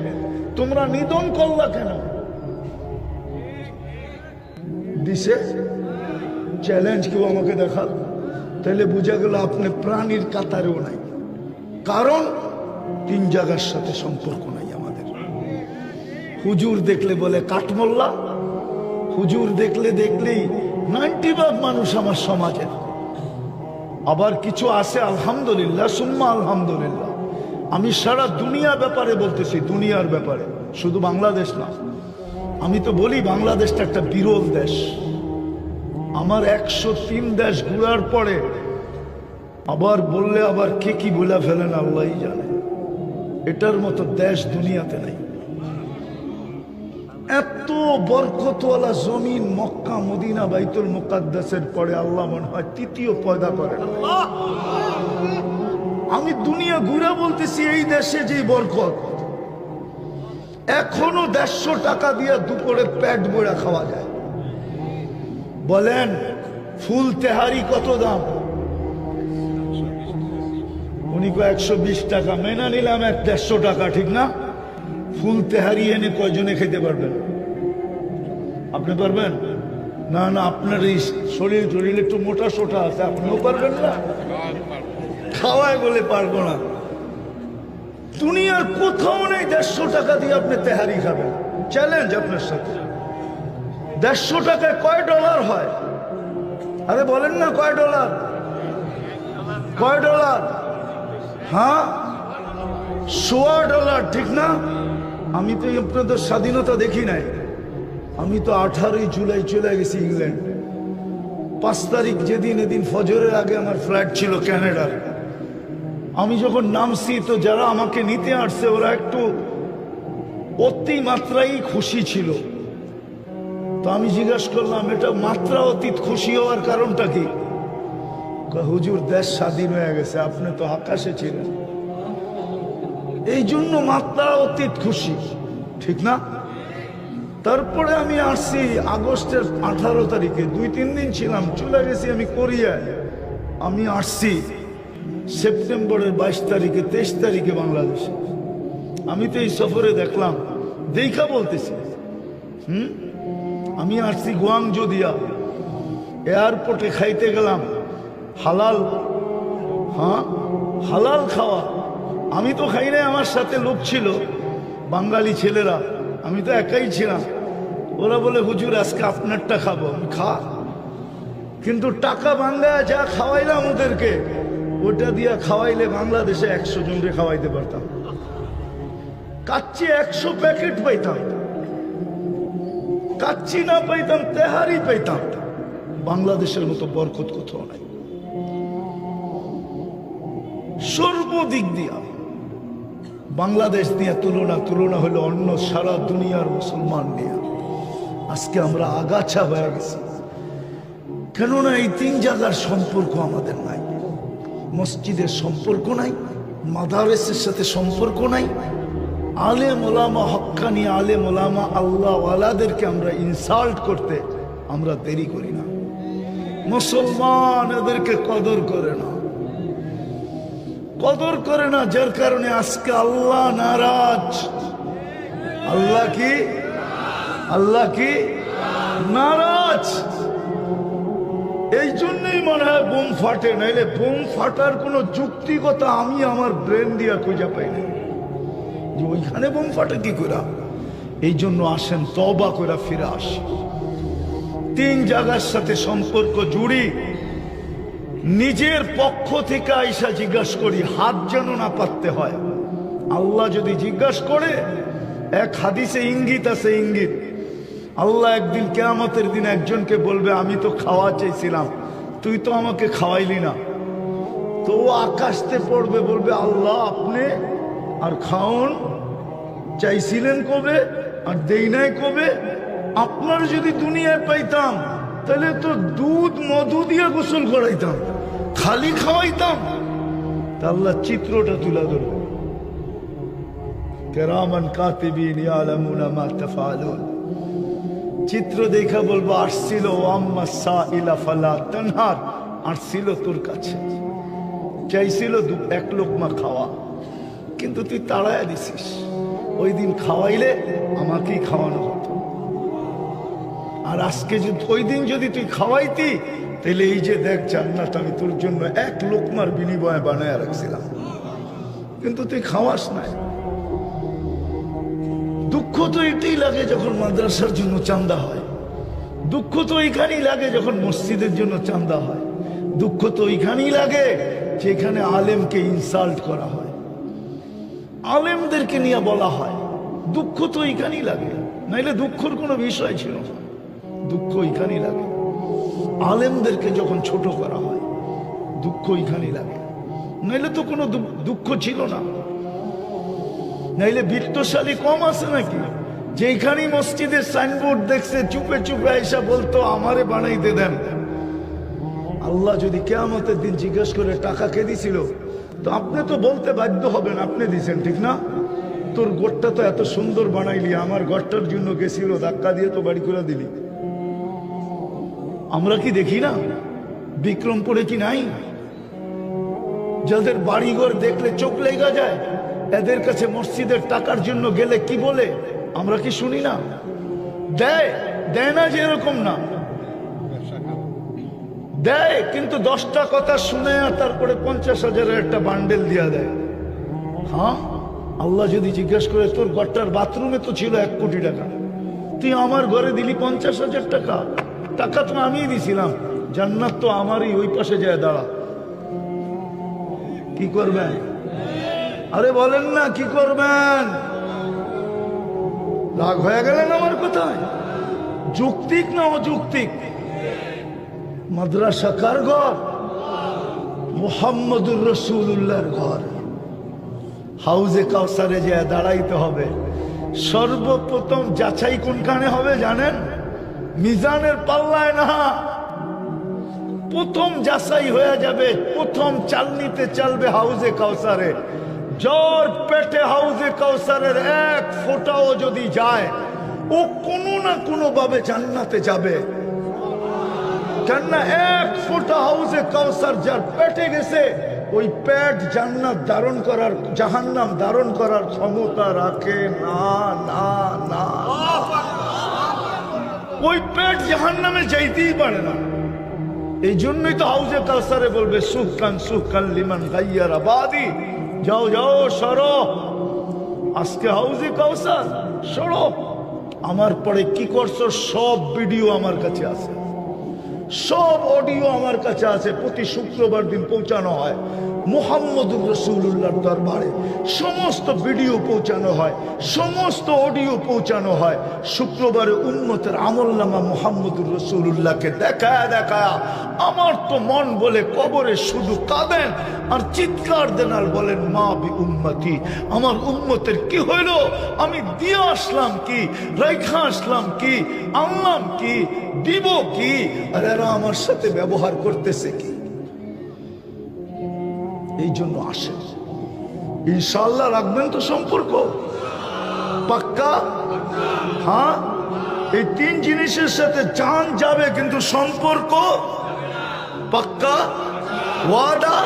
তোমরা নিধন করলা কেন? দিছে চ্যালেঞ্জ, কেউ আমাকে দেখাল, তাহলে বোঝা গেল আপনি প্রাণীর কাতারেও নাই। কারণ ৩ জায়গার সাথে সম্পর্ক নাই আমাদের। হুজুর দেখলে বলে কাঠমোল্লা, হুজুর দেখলেই 90% মানুষ আমার সমাজের। আবার কিছু আছে আলহামদুলিল্লাহ, সুম্মা আলহামদুলিল্লাহ, আমি সারা দুনিয়া ব্যাপারে বলতেছি, দুনিয়ার ব্যাপারে, শুধু বাংলাদেশ না। আমি তো বলি বাংলাদেশটা একটা বিরল দেশ। আমার 103 দেশ ঘুরার পরে আবার বললে আবার কে কি বলে ফেলেন আল্লাহই জানে। এটার মতো দেশ দুনিয়াতে নেই। এত বরকতওয়ালা জমিন মক্কা, মদিনা, বাইতুল মুকাদ্দাসের পরে আল্লাহ মনে হয় তৃতীয় পয়দা করেন। আমি দুনিয়া ঘুরে বলতেছি এই দেশে যে বরকত, এখনো 150 টাকা দিয়ে দুপুরে পেট ভরে খাওয়া যায়। বলেন ফুল তেহারি কত দাম? উনি 120 টাকা, মেনে নিলাম 150 টাকা, ঠিক না? ফুল তেহারি এনে কয়জনে খেতে পারবেন? আপনি পারবেন না? না, আপনার এই শরীর একটু মোটা সোটা আছে, আপনিও পারবেন না, খাওয়ায় বলে পারবো না। দুনিয়ার কোথাও নেই 150 টাকা দিয়ে আপনি তেহারি খাবেন। চ্যালেঞ্জ আপনার সাথে। 150 টাকায় কয় ডলার হয়? আরে বলেন না, কয় ডলার? কয় ডলার? হ্যাঁ, $1.25, ঠিক না? আমি তো আপনাদের স্বাধীনতা দেখি নাই। আমি তো 18 জুলাই চলে গেছি ইংল্যান্ড। 5 তারিখ যেদিন, এদিন ফজরের আগে আমার ফ্লাইট ছিল ক্যানাডার। আমি যখন নামছি তো যারা আমাকে নিতে আসছে ওরা একটু অতিমাত্রাই খুশি ছিল। তো আমি জিজ্ঞাসা করলাম, এটা মাত্রা অতীত খুশি হওয়ার কারণটা কি? হুজুর দেশ স্বাধীন হয়ে গেছে, আপনি তো আকাশে ছিলেন, এই জন্য মাত্রা অতীত খুশি, ঠিক না? তারপরে আমি আসছি আগস্টের 18 তারিখে, 2-3 দিন ছিলাম, চলে গেছি আমি কোরিয়ায়। আমি আসছি সেপ্টেম্বরের 22 তারিখে, 23 তারিখে বাংলাদেশে। আমি তো এই সফরে দেখলাম, দেখা বলতেছি। আমি আসছি গুয়াংজো দিয়া, এয়ারপোর্টে খাইতে গেলাম হালাল, হ্যাঁ হালাল খাওয়া। আমি তো খাই নাই, আমার সাথে লোক ছিল বাঙালি ছেলেরা, আমি তো একাই ছিলাম। ওরা বলে হুজুর আজকে আপনারটা খাবো। আমি খা, কিন্তু টাকা বাংলায় যা খাওয়াইলাম ওদেরকে, ওটা দিয়া খাওয়াইলে বাংলাদেশে 100 জনকে খাওয়াইতে পারতাম। কাচ্চি 100 প্যাকেট পাইতাম, কাচ্চি না পাইতাম তেহারি পাইতাম। বাংলাদেশের মতো বরকত কোথাও নাই, সর্বদিক দিয়া বাংলাদেশ দিয়ে তুলনা হলো অন্য সারা দুনিয়ার মুসলমান নিয়ে। আজকে আমরা আগাছা হয়ে গেছি, কেননা এই 3 জায়গার সম্পর্ক আমাদের নাই। মসজিদের সম্পর্ক নাই, মাদারেসের সাথে সম্পর্ক নাই, আলেম ওলামা, হক্কানি আলেম ওলামা আল্লাহ ওয়ালাদেরকে আমরা ইনসাল্ট করতে আমরা দেরি করি না। মুসলমান এদেরকে কদর করে না, কদর করে না, যার কারণে আজকে আল্লাহ নারাজ। আল্লাহ কি নারাজ। এই জন্যই মনে হয় বোম ফাটে, নাইলে বোম ফাটার কোনো যুক্তিকতা আমি আমার ব্রেন দিয়া খুঁজে পাই না যে ওইখানে বোম ফাটে কি করে। এই জন্য আসেন তওবা করে ফিরে আসি। 3 জায়গার সাথে সম্পর্ক জুড়ি, নিজের পক্ষ থেকে আইসা জিজ্ঞাসা করি, হাত যেন না পাততে হয়। আল্লাহ যদি জিজ্ঞাসা করে, এক হাদিসে ইঙ্গিত আছে, ইঙ্গিত, আল্লাহ একদিন কিয়ামতের দিন একজনকে বলবে, আমি তো খাওয়া চাইছিলাম, তুই তো আমাকে খাওয়াইলি না। তো ও আকাশতে পড়বে, বলবে, আল্লাহ আপনি আর খাওন চাইছিলেন কবে আর দেই নাই কবে? আপনার যদি দুনিয়ায় পাইতাম তাহলে তো দুধ মধু দিয়ে গোসল করাইতাম, খালি খাওয়াইতাম। তা আল্লাহ চিত্রটা তুলে ধরবে, কিরামান কাতিবিন ইয়ালামুনা মা তাফআলুন। চিত্র দেখা বলবো আসছিল আম্মা সাইলা ফালা তানহার, আসছিল তোর কাছে, চাইছিল এক লোকমা খাওয়া, কিন্তু তুই তাড়ায়া দিছিস। ওই দিন খাওয়াইলে আমাকেই খাওয়ানো হতো, আর আজকে যদি ওই দিন যদি তুই খাওয়াইতি তাহলে এই যে দেখ জান্নাত আমি তোর জন্য এক লোকমার বিনিময়ে বানায় রাখছিলাম, কিন্তু তুই খাওয়াস নাই। দুঃখ তো এটাই লাগে যখন মাদ্রাসার জন্য চাঁদা হয়, দুঃখ তো এইখানেই লাগে যখন মসজিদের জন্য চাঁদা হয়, দুঃখ তো ওইখানেই লাগে যেখানে আলেমকে ইনসাল্ট করা হয়, আলেমদেরকে নিয়ে বলা হয়। দুঃখ তো এইখানেই লাগে, নাইলে দুঃখের কোনো বিষয় ছিল না। দুঃখ ওইখানেই লাগে আলেমদেরকে যখন ছোট করা হয়, দুঃখ ওইখানেই লাগে, নাইলে তো কোনো দুঃখ ছিল না। নাইলে বিত্তশালী কম আছে নাকি? যেখানেই মসজিদের সাইনবোর্ড দেখছে চুপে চুপে এসে বলতো আমারে বানাইতে দেন। আল্লাহ যদি কিয়ামতের দিন জিজ্ঞেস করে টাকা কে দিছিল, তো আপনি তো বলতে বাধ্য হবেন আপনি দিছেন, ঠিক না? তোর ঘরটা তো এত সুন্দর বানাইলি, আমার ঘরটার জন্য গেছিল, ধাক্কা দিয়ে তো বাড়ি করে দিলি। আমরা কি দেখি না বিক্রমপুরে কি নাই? যাদের বাড়িঘর দেখলে চোখ লেগে যায়, এদের কাছে মসজিদের টাকার জন্য গেলে কি বলে আমরা কি শুনি না? দেয় দেয় না, যে এরকম না দেয়, কিন্তু 10টা কথা শুনে তারপরে 50,000-এর একটা বান্ডেল দিয়া দেয়। হ্যাঁ, আল্লাহ যদি জিজ্ঞেস করে তোর ঘরটার বাথরুমে তো ছিল 1 কোটি টাকা, তুই আমার ঘরে দিলি 50,000 টাকা, টাকা তো আমি দিছিলাম, জান্নাত তো আমারই, ওই পাশে যায় দাঁড়া। কি করবেন? আরে বলেন না কি করবেন? রাগ হয়ে গেলেন আমার কথায়? যৌক্তিক না অযৌক্তিক? মাদ্রাসা কার ঘর? মুহাম্মদুর রাসূলুল্লাহর ঘর। হাউজে কাউসারে যে দাঁড়াইতে হবে, সর্বপ্রথম যাচাই কোনখানে হবে জানেন? মিজানের পাল্লায় না, প্রথম যাচাই হয়ে যাবে, প্রথম চালনিতে চালবে হাউজে কাউসারে। জ্বর পেটে হাউজে কাউসারের 1 ফোঁটাও যদি যায়, ও কোনো না কোনো ভাবে জান্নাতে যাবে। কেননা 1 ফোঁটা হাউজে কাউসার যার পেটে গেছে, ওই পেট জান্নাত ধারণ করার, জাহান্নাম ধারণ করার ক্ষমতা রাখে না। না না, ওই পেট জাহান্নামে যাইতেই পারে না। এই জন্যই তো হাউজে কাউসারে বলবে সুখান লিমান গাইয়ার আবাদি, যাও যাও সরো, আজকে হাউজে কাউসার সরো। আমার পরে কি করছো সব ভিডিও আমার কাছে আছে, সব অডিও আমার কাছে আছে। প্রতি শুক্রবার দিন পৌঁছানো হয় মুহাম্মদুর রাসূলুল্লাহর দরবারে, সমস্ত ভিডিও পৌঁছানো হয়, সমস্ত অডিও পৌঁছানো হয়। শুক্রবারে উম্মতের আমলনামা মুহাম্মদুর রাসূলুল্লাহকে দেখায় দেখায় আমার তো মন বলে কবরে শুধু কাঁদেন আর চিৎকার দেন আর বলেন মা বি উম্মতি, আমার উম্মতের কি হইল? আমি দিয়ে আসলাম কি, রাইখা আসলাম কি, আনলাম কি, দিব কি, আর এরা আমার সাথে ব্যবহার করতেছে কি? এই জন্য আসে। ইনশাআল্লাহ রাখবেন তো সম্পর্ক পাক্কা? হ্যাঁ, এই 3 জিনিসের সাথে জান যাবে, কিন্তু সম্পর্ক পাক্কা। ওয়াদা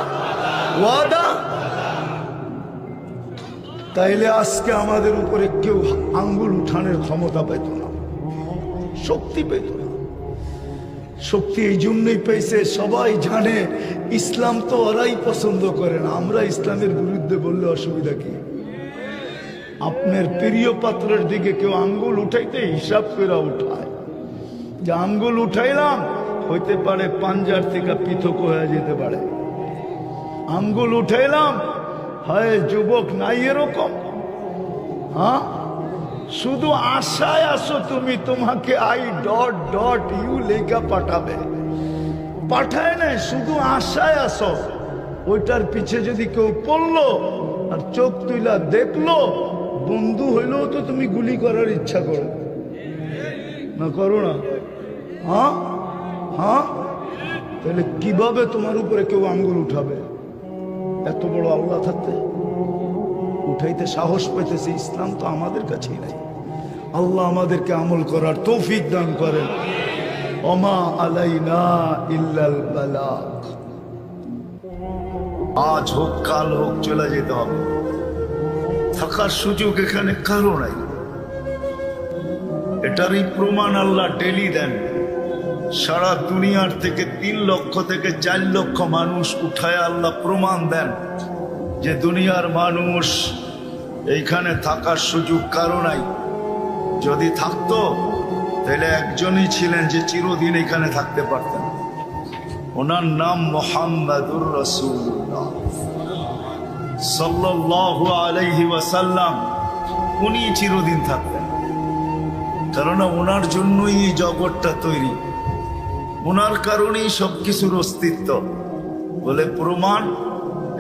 ওয়াদা। তাইলে আজকে আমাদের উপরে কেউ আঙ্গুল উঠানোর ক্ষমতা পেত না, শক্তি পেত না। শক্তি এই জন্যই পেয়েছে, সবাই জানে ইসলাম তো ওরাই পছন্দ করে না, আমরা ইসলামের বিরুদ্ধে বললে অসুবিধা কি? আপনার প্রিয় পাত্রের দিকে কেউ আঙ্গুল উঠাইতে হিসাব করে উঠায়, যে আঙ্গুল উঠাইলাম হইতে পারে পাঞ্জার থেকে পৃথক হয়ে যেতে পারে, আঙ্গুল উঠাইলাম হয় যুবক নাই এরকম। হ্যাঁ, শুধু আশায় আসো তুমি, তোমাকে I.U লেখা পাঠাবে, পাঠায় নাই, শুধু আশায় আসো। ওইটার পিছে যদি কেউ পড়লো আর চোখ তুইলা দেখলো, বন্ধু হইলেও তো তুমি গুলি করার ইচ্ছা করো, না করো না? হ্যাঁ হ্যাঁ, তাহলে কিভাবে তোমার উপরে কেউ আঙ্গুল উঠাবে? এত বড় আল্লাহ থাকতে উঠাইতে সাহস পেতেছে। ইসলাম তো আমাদের কাছেই নাই। আল্লাহ আমাদেরকে আমল করার তৌফিক দান করেন। ওমা আলাইনা ইল্লাল বালাগ। আজ হোক কাল হোক চলে যেতে হবে। থাকার সুযোগ এখানে কারো নাই। এটারই প্রমাণ আল্লাহ ডেলি দেন। সারা দুনিয়ার থেকে 3 লক্ষ থেকে 4 লক্ষ মানুষ উঠায় আল্লাহ প্রমাণ দেন যে দুনিয়ার মানুষ এইখানে থাকার সুযোগ কারো নাই। যদি থাকতো তাহলে একজনই ছিলেন যে চিরদিন এখানে থাকতে পারতেন। ওনার নাম মুহাম্মাদুর রাসূলুল্লাহ সাল্লাল্লাহু আলাইহি ওয়াসাল্লাম। উনি চিরদিন থাকতেন, কারণ ওনার জন্যই এই জগৎটা তৈরি, ওনার কারণেই সবকিছুর অস্তিত্ব বলে প্রমাণ।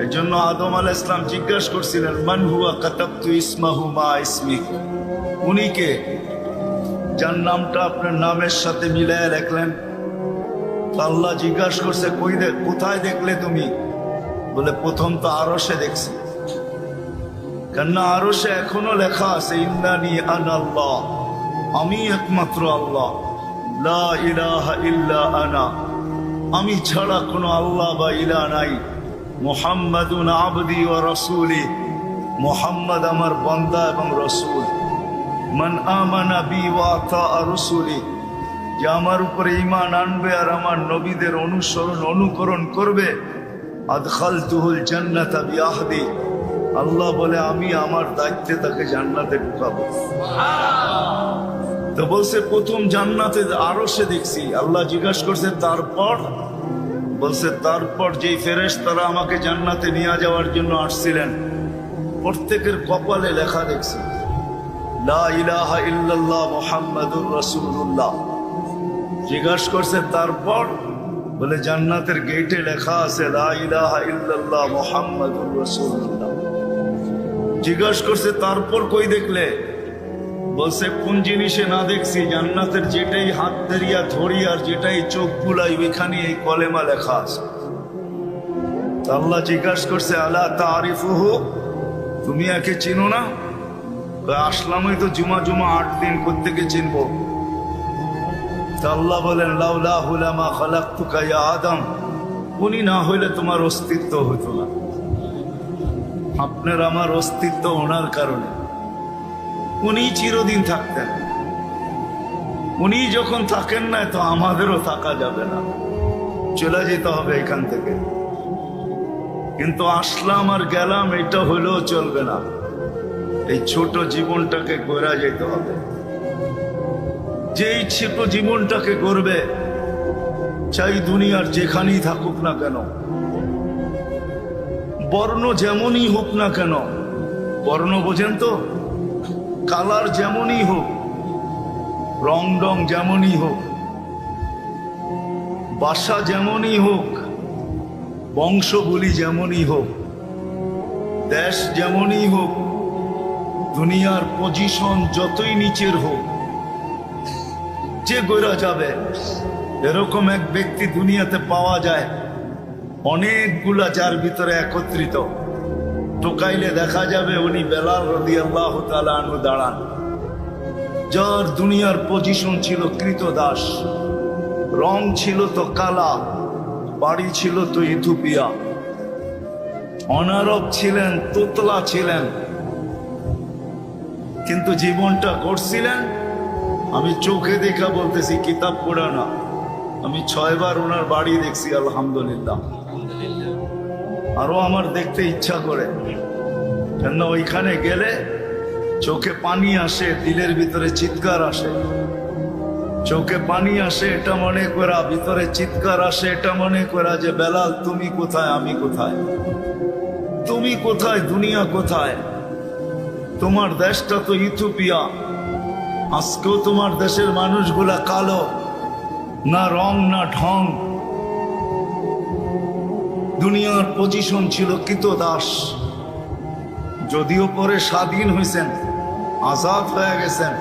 এজন্য আদম আলাইহিস সালাম জিজ্ঞাসা করছিলেন, মান হুয়া কাতাবতু ইসমাহু মা ইসমিক। উনি কে? যার নামটা আপনার নামের সাথে মিলায় রাখলেন। আল্লাহ জিজ্ঞাসা করছে, কোথায় দেখলে তুমি? বলে প্রথম তো আরশে দেখছি। কেননা আরশে এখনো লেখা আছে, ইন্নানি আনাল্লাহ, আমি একমাত্র আল্লাহ, লা ইলাহা ইল্লা আনা, আমি ছাড়া কোনো আল্লাহ বা ইলাহ নাই। মুহাম্মাদুন আবদি ওয়া রাসূলি, মুহাম্মদ আমার বান্দা এবং রাসূল। মান আমানা বি ওয়া আতা রাসূলি, যে আমার উপরে ঈমান আনবে আর আমার নবীদের অনুকরণ করবে, আদখালতুহুল জান্নাতা বিআহদি, আল্লাহ বলে আমি আমার দায়িত্বে তাকে জান্নাতে ঢুকাবো। তো বলছে প্রথম জান্নাতে আরশে দেখছি। আল্লাহ জিজ্ঞাসা করছে তারপর? বলছে তারপর যেই ফেরেশতারা আমাকে জান্নাতে নিয়ে যাওয়ার জন্য আসছিলেন, প্রত্যেকের কপালে লেখা দেখছি, লা ইলাহা ইল্লাল্লাহ মুহাম্মাদুর রাসূলুল্লাহ। জিজ্ঞাসা করছে তারপর? বলে জান্নাতের গেটে লেখা আছে, লা ইলাহা ইল্লাল্লাহ মুহাম্মাদুর রাসূলুল্লাহ। জিজ্ঞাসা করছে তারপর কই দেখলে? বলছে কোন জিনিসে না দেখছি, জান্নাতের যেটাই হাত ধরিয়া ধরি আর যেটাই চোখ বুলাই ওইখানে এই কলেমা লেখা আছে। আল্লাহ জিজ্ঞাসা করছে, আলা তারিফুহু, তুমি একে চিনো না? আসলামই তো জুমা 8 দিন কোত্থেকে চিনবো? আল্লাহ বলেন, লাউলাহু লামা খালাকতুকা ইয়া আদম, উনি না হইলে তোমার অস্তিত্ব হতো না। আপনার আমার অস্তিত্ব ওনার কারণে। উনি চিরদিন থাকতেন। উনি যখন থাকেন না, তো আমাদেরও থাকা যাবে না, চলে যেতে হবে এখান থেকে। কিন্তু আসলাম আর গেলাম এটা হলেও চলবে না। এই ছোট জীবনটাকে গড়া যেতে হবে। যেই ছোট জীবনটাকে গড়বে, চাই দুনিয়ার যেখানেই থাকুক না কেন, বর্ণ যেমনই হোক না কেন, বর্ণ বোঝেন তো, কালার যেমনই হোক, রং যেমনই হোক, বাসা যেমনই হোক, বংশগুলি যেমনই হোক, দেশ যেমনই হোক, দুনিয়ার পজিশন যতই নিচের হোক, যে গড়া যাবে। এরকম এক ব্যক্তি দুনিয়াতে পাওয়া যায়, অনেকগুলা যার ভিতরে একত্রিত। টোকাইলে দেখা যাবে উনি বেলাল রাদিয়াল্লাহু তাআলা আনহু দাঁড়ান, যার দুনিয়ার পজিশন ছিল কৃতদাস, রং ছিল তো কালা, বাড়ি ছিল তো ইথিওপিয়া, অনারব ছিলেন, তোতলা ছিলেন, কিন্তু জীবনটা করছিলেন। আমি চোখে দেখা বলতেছি, কিতাব পড়া না। আমি 6 বার ওনার বাড়ি দেখছি, আলহামদুলিল্লাহ। আরো আমার দেখতে ইচ্ছা করে, কেন ওইখানে গেলে চোখে পানি আসে, দিলের ভিতরে চিৎকার আসে। চোখে পানি আসে এটা মনে করা, ভিতরে চিৎকার আসে এটা মনে করা যে বেলাল তুমি কোথায়, আমি কোথায়, তুমি কোথায়, দুনিয়া কোথায়? তোমার দেশটা তো ইথিওপিয়া। আজকেও তোমার দেশের মানুষগুলা কালো, না রং না ঢং। দুনিয়ার পজিশন ছিল কৃতদাস। যদিও পরে স্বাধীন হয়েছেন, আজাদ হয়ে গেছেন,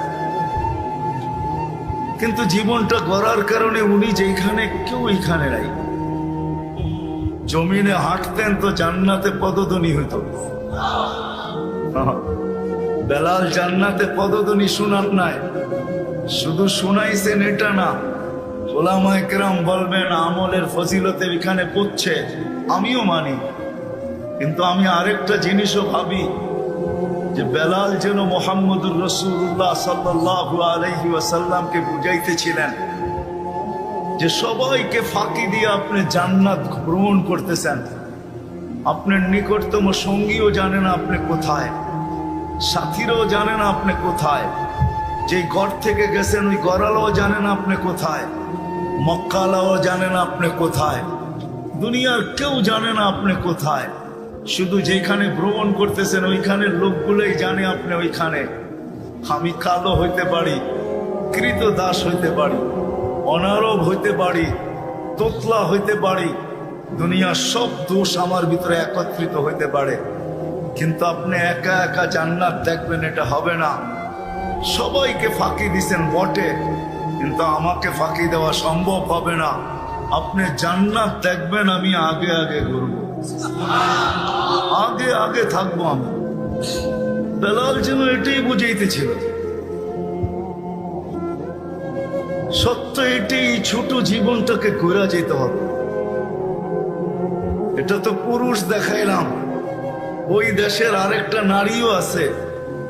কিন্তু জীবনটা গড়ার কারণে উনি যেখানে কেউ এইখানে নাই। জমিনে হাঁটতেন তো জান্নাতে পদধ্বনি হইত। বেলাল জান্নাতে পদধ্বনি শোনার নাই, শুধু শুনাইছেন এটা না, ওলামায়ে কেরাম বলবেন আমলের ফজিলতে এখানে পড়ছে, আমিও মানি। কিন্তু আমি আরেকটা জিনিসও ভাবি যে বেলাল যেন মুহাম্মদুর রাসূলুল্লাহ সাল্লাল্লাহু আলাইহি ওয়াসাল্লামকে বুঝাইতেছিলেন যে সবাইকে ফাঁকি দিয়ে আপনি জান্নাত ভ্রমণ করতেছেন, আপনার নিকটতম সঙ্গীও জানে না আপনি কোথায়, সাথীরাও জানে না আপনি কোথায়, যেই ঘর থেকে গেছেন ওই গড়ালাও জানে না আপনি কোথায়, মক্কালাও জানে না আপনি কোথায়, দুনিয়ার কেউ জানে না আপনি কোথায়। শুধু যেখানে ভ্রমণ করতেছেন ওইখানের লোকগুলোই জানে আপনি ওইখানে। আমি কালো হইতে পারি, কৃতদাস হইতে পারি, অনারব হইতে পারি, তোতলা হইতে পারি, দুনিয়ার সব দোষ আমার ভিতরে একত্রিত হইতে পারে, কিন্তু আপনি একা একা জান্নাত দেখবেন এটা হবে না। সবাইকে ফাঁকি দিছেন বটে, কিন্তু আমাকে ফাঁকি দেওয়া সম্ভব হবে না। আপনি জান্নাত দেখবেন, আমি আগে আগে ঘুরব, আগে আগে থাকবো আমি। বেলাল যেন এটাই বুঝাইতেছিল। সত্য এটাই, ছোট জীবনটাকে ঘুরা যেতে হবে। এটা তো পুরুষ দেখাইলাম, ওই দেশের আরেকটা নারীও আছে,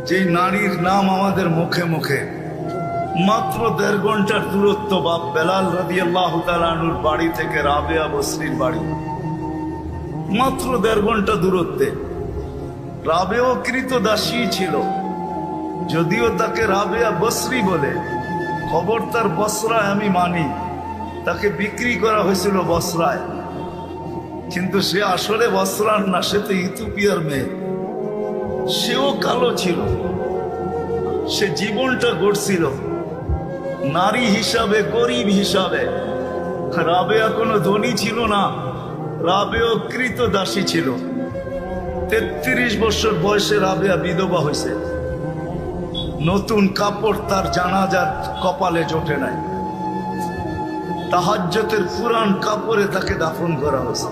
যে নারীর নাম আমাদের মুখে মুখে। মাত্র 1.5 ঘন্টার দূরত্ব বাপ বেলাল রাদিয়াল্লাহু তাআলা আনহুর বাড়ি থেকে রাবেয়া বসরির বাড়ি, মাত্র 1.5 ঘন্টা দূরত্বে। রাবেও কৃতদাসী ছিল, যদিও তাকে রাবেয়া বসরি বলে, খবর তার বসরায় আমি মানি, তাকে বিক্রি করা হয়েছিল বসরায়, কিন্তু সে আসলে বসরার না, সে তো ইথিওপিয়ার মেয়ে। সেও কালো ছিল, সে জীবনটা গড়ছিল নারী হিসাবে, গরিব হিসাবে। রাবেয়া কোনো ধনী ছিল না, রাবেও কৃতদাসী ছিল। 33 বছর বয়সে রাবেয়া বিধবা হয়েছে। নতুন কাপড় তার জানাজার কপালে জোটে নাই, তাহাজ্জুদের পুরান কাপড়ে তাকে দাফন করা হয়েছে।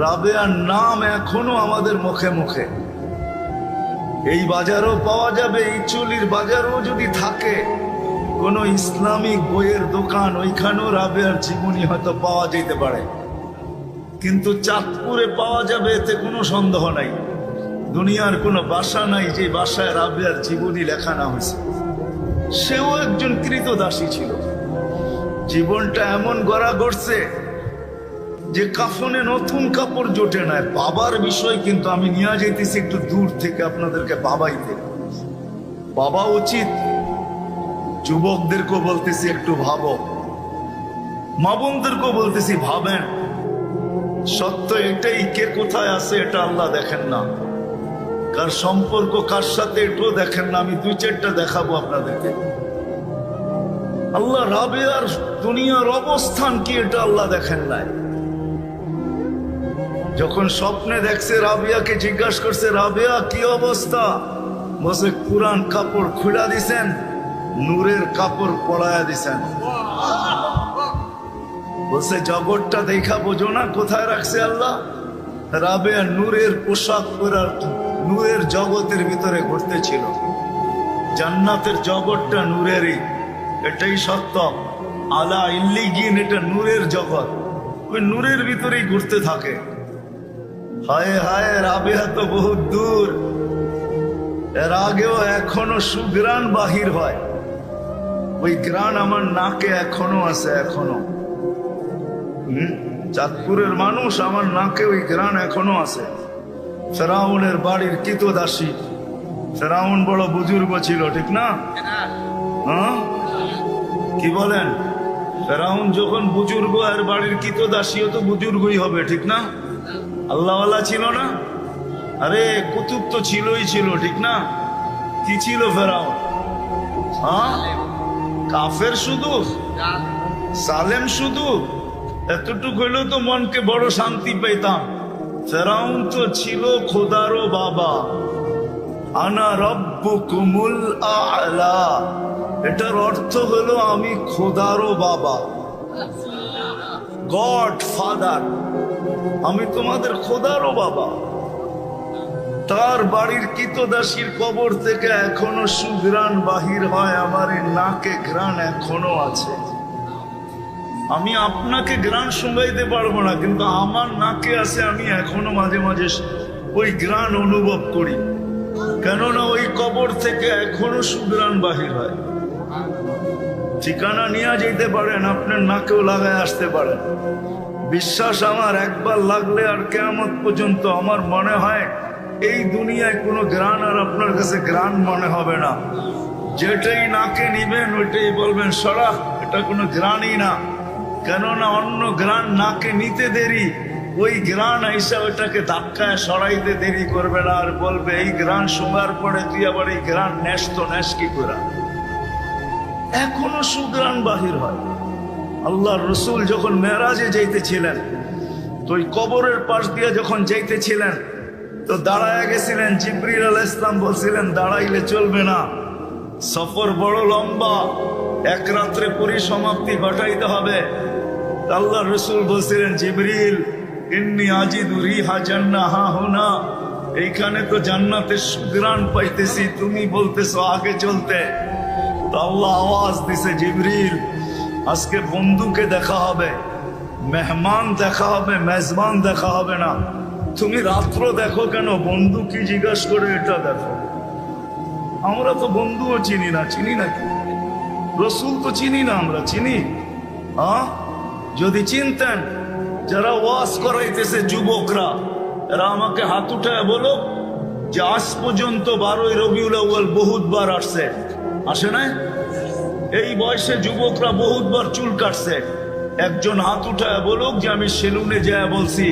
রাবেয়ার নাম এখনো আমাদের মুখে মুখে। এই বাজারও পাওয়া যাবে, এই চুলির বাজারও যদি থাকে কোনো ইসলামিক বইয়ের দোকান, ওইখানেও রাবেয়ার জীবনী হয়তো পাওয়া যেতে পারে, কিন্তু চাঁদপুরে পাওয়া যাবে এতে কোনো সন্দেহ নাই। দুনিয়ার কোনো বাসা নাই যে বাসায় রাবেয়ার জীবনী লেখা না হয়েছে। সেও একজন কৃতদাসী ছিল। জীবনটা এমন গড়া গড়ছে যে কাফনে নতুন কাপড় জোটে নাই। বাবার বিষয় কিন্তু আমি নিয়ে যেতেছি একটু দূর থেকে আপনাদেরকে বাবাইতে। বাবা উচিত, যুবকদেরকেও বলতেছি একটু ভাবো, মা বোনদেরকেও বলতেছি ভাবেন। সত্য এটাই, কে কোথায় আছে এটা আল্লাহ দেখেন না, কার সম্পর্ক কার সাথে এটাও দেখেন না। আমি 2-4টা দেখাবো আপনাদেরকে। আল্লাহ রাবেয়ার দুনিয়ার অবস্থান কি এটা আল্লাহ দেখেন নাই। যখন স্বপ্নে দেখছে রাবেয়াকে জিজ্ঞাসা করছে, রাবেয়া কি অবস্থা? বসে পুরান কাপড় খুলা দিছেন, নূরের কাপড় পরায়া দিছেন। বসে জগৎটা দেখা বোঝো না কোথায় রাখছে আল্লাহ? রাবেয়া নূরের পোশাক পরার নূরের জগতের ভিতরে ঘুরতে ছিল। জান্নাতের জগৎটা নূরেরই, এটাই সত্য। আলা ইল্লিগিন, এটা নূরের জগৎ, ওই নূরের ভিতরেই ঘুরতে থাকে। হায় হায়, রাবেয়া তো বহুত দূর। এর আগেও এখনো সুগ্রাণ বাহির হয়, ওই গ্রাণ আমার নাকে এখনো আছে, এখনো। চাঁদপুরের মানুষ, আমার নাকে ওই গ্রাণ এখনো আছে। ফেরাউনের বাড়ির কৃতদাসী। ফেরাউন বড় বুজুর্গ ছিল, ঠিক না? হ্যাঁ, কি বলেন? ফেরাউন যখন বুজুর্গ, আর বাড়ির কৃতদাসীও তো বুজুর্গই হবে, ঠিক না? আল্লাহওয়ালা ছিল না? আরে কুতুব তো ছিলই ছিল, ঠিক না? কি ছিল ফেরাউন? হ্যাঁ, কাফের শুধু, সালেম শুধু, এতটুকু হইলেও তো মনকে বড় শান্তি পেতাম। ফেরাউন তো ছিল খোদারও বাবা। আনা রব্বুকুমুল আ'লা, এটার অর্থ হলো আমি খোদারও বাবা, গড ফাদার। আমি তোমাদের খোদারও বাবা। তার বাড়ির কৃতদাসীর কবর থেকে এখনো সুঘ্রাণ বাহির হয়, আমার এই নাকে ঘ্রাণ এখনো আছে। আমি আপনাকে ঘ্রাণ শুঙ্গাইতে পারবো না, কিন্তু আমার নাকে আছে, আমি এখনো মাঝে মাঝে ওই ঘ্রাণ অনুভব করি, কেননা ওই কবর থেকে এখনো সুঘ্রাণ বাহির হয়। ঠিকানা নিয়ে যেতে পারেন, আপনার নাকেও লাগায় আসতে পারেন। বিশ্বাস আমার, একবার লাগলে আর কিয়ামত পর্যন্ত আমার মনে হয় এই দুনিয়ায় কোনো ঘ্রাণ আর আপনার কাছে ঘ্রাণ মনে হবে না। যেটাই নাকে নিবেন ওইটাই বলবেন সরা, এটা কোনো ঘ্রাণই না। কেননা অন্য ঘ্রাণ নাকে নিতে দেরি, ওই ঘ্রাণ এসে ওইটাকে ধাক্কায় সরাইতে দেরি করবে না, আর বলবে এই ঘ্রাণ শোনার পরে তুই আবার এই ঘ্রাণ নেস তো নেস কি করে। এখনো সুঘ্রাণ বাহির হয়। আল্লাহর রসুল যখন মেরাজে যাইতেছিলেন, তো ওই কবরের পাশ দিয়ে যখন যাইতেছিলেন, তো দাঁড়ায় গেছিলেন। জিবরিল আলাইহিস সালাম বলছিলেন দাঁড়াইলে চলবে না, সফর বড় লম্বা, এক রাত্রে পরিসমাপ্তি ঘটাইতে হবে। আল্লাহর রসুল বলছিলেন জিবরিল ইন্নী আজিদু রিহা জান্নাহ হুনা, এইখানে তো জান্নাতের সুঘ্রাণ পাইতেছি, তুমি বলতেছো আগে চলতে। তো আল্লাহ আওয়াজ দিছে জিবরিল আজকে বন্ধুকে দেখা হবে, মেহমান দেখা হবে, মেজবান দেখা হবে না। তুমি রাত্র দেখো কেন, বন্ধু কি জিজ্ঞাস করে এটা দেখো। আমরা তো বন্ধুও চিনি না, চিনি নাকি? রসুল তো চিনি না, আমরা চিনি? যদি চিনতেন, যারা ওয়াজ করাইতেছে যুবকরা, এরা আমাকে হাত উঠায় বলো যে আজ পর্যন্ত 12ই রবিউল আউয়াল বহুতবার আসছে, আসে না? এই বয়সে যুবকরা বহুতবার চুল কাটছে। একজন হাত উঠায় বলুক যে আমি সেলুনে যায় বলছি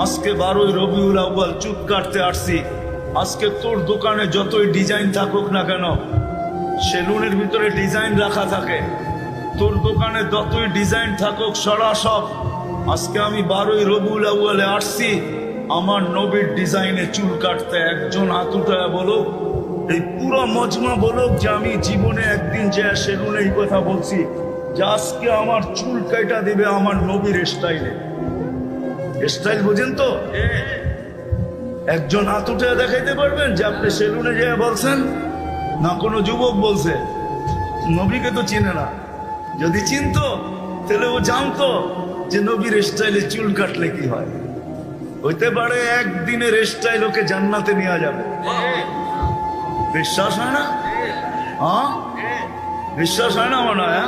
আজকে 12ই রবিউল আউয়াল চুল কাটতে আসছি। আজকে তোর দোকানে যতই ডিজাইন থাকুক না কেন, সেলুনের ভিতরে ডিজাইন রাখা থাকে, তোর দোকানে যতই ডিজাইন থাকুক সরা সব, আজকে আমি 12ই রবিউল আউয়ালে আসছি আমার নবীর ডিজাইনে চুল কাটতে। একজন হাত উঠায় বলুক, এই পুরো মজমা বলুক যে আমি জীবনে একদিন যে সেলুনে এই কথা বলছি যে আজকে আমার চুল কাটা দিবে আমার নবীর স্টাইলে। স্টাইল বুঝেন তো? একজন হাত উঠে দেখাইতে পারবেন যে আপনি সেলুনে যে বলছেন? না কোনো যুবক বলছে। নবীকে তো চিনে না। যদি চিনতো তাহলে ও জানতো যে নবীর স্টাইলে চুল কাটলে কি হয়। হইতে পারে একদিনের স্টাইল ওকে জান্নাতে নেওয়া যাবে। বিশ্বাস হয় না? বিশ্বাস হয় না মনে হয়?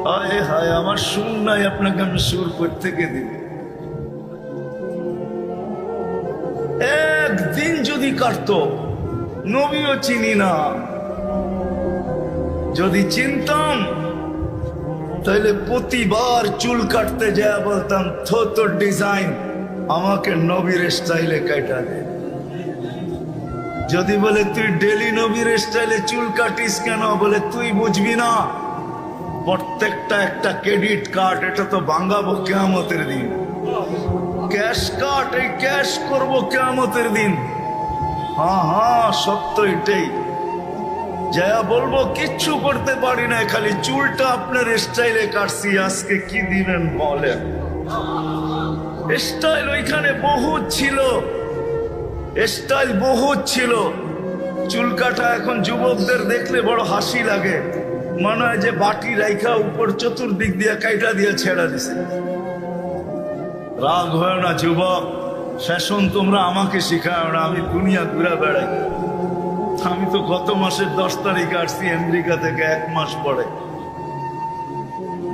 হায় হায়, আমার সুর নাই, আপনাকে আমি সুর কোত্থেকে দিবে। একদিন যদি কাটতো, নবীও চিনি না, যদি চিনতাম তাহলে প্রতিবার চুল কাটতে যায় বলতাম থো তোর ডিজাইন আমাকে নবীর স্টাইলে কাটা দে। যদি বলে তুই ডেলি নবীর স্টাইলে চুল কাটিস কেন, বলে তুই বুঝবি না, প্রত্যেকটা একটা ক্রেডিট কার্ড, এটা তো ভাঙাবো কিয়ামতের দিন। ক্যাশ কার্ড, এই ক্যাশ করবো কিয়ামতের দিন। হ্যাঁ সত্য এটাই। যা বলবো কিচ্ছু করতে পারি না, খালি চুলটা আপনার স্টাইলে কাটছি, আজকে কি দিবেন বলেন? স্টাইল ওইখানে বহুত ছিল, স্টাইল বহুত ছিল। চুল কাটা এখন যুবকদের দেখলে বড় হাসি লাগে, মনে হয় যে বাটি রাইখা উপর চতুর্দিক দিয়ে কাইটা দিয়ে ছেড়া দিছে। রাগ হয় না যুবক, ফ্যাশন তোমরা আমাকে শিখায় না, আমি দুনিয়া ঘুরে বেড়াই। আমি তো গত মাসের 10 তারিখ আসছি আমেরিকা থেকে, 1 মাস পরে।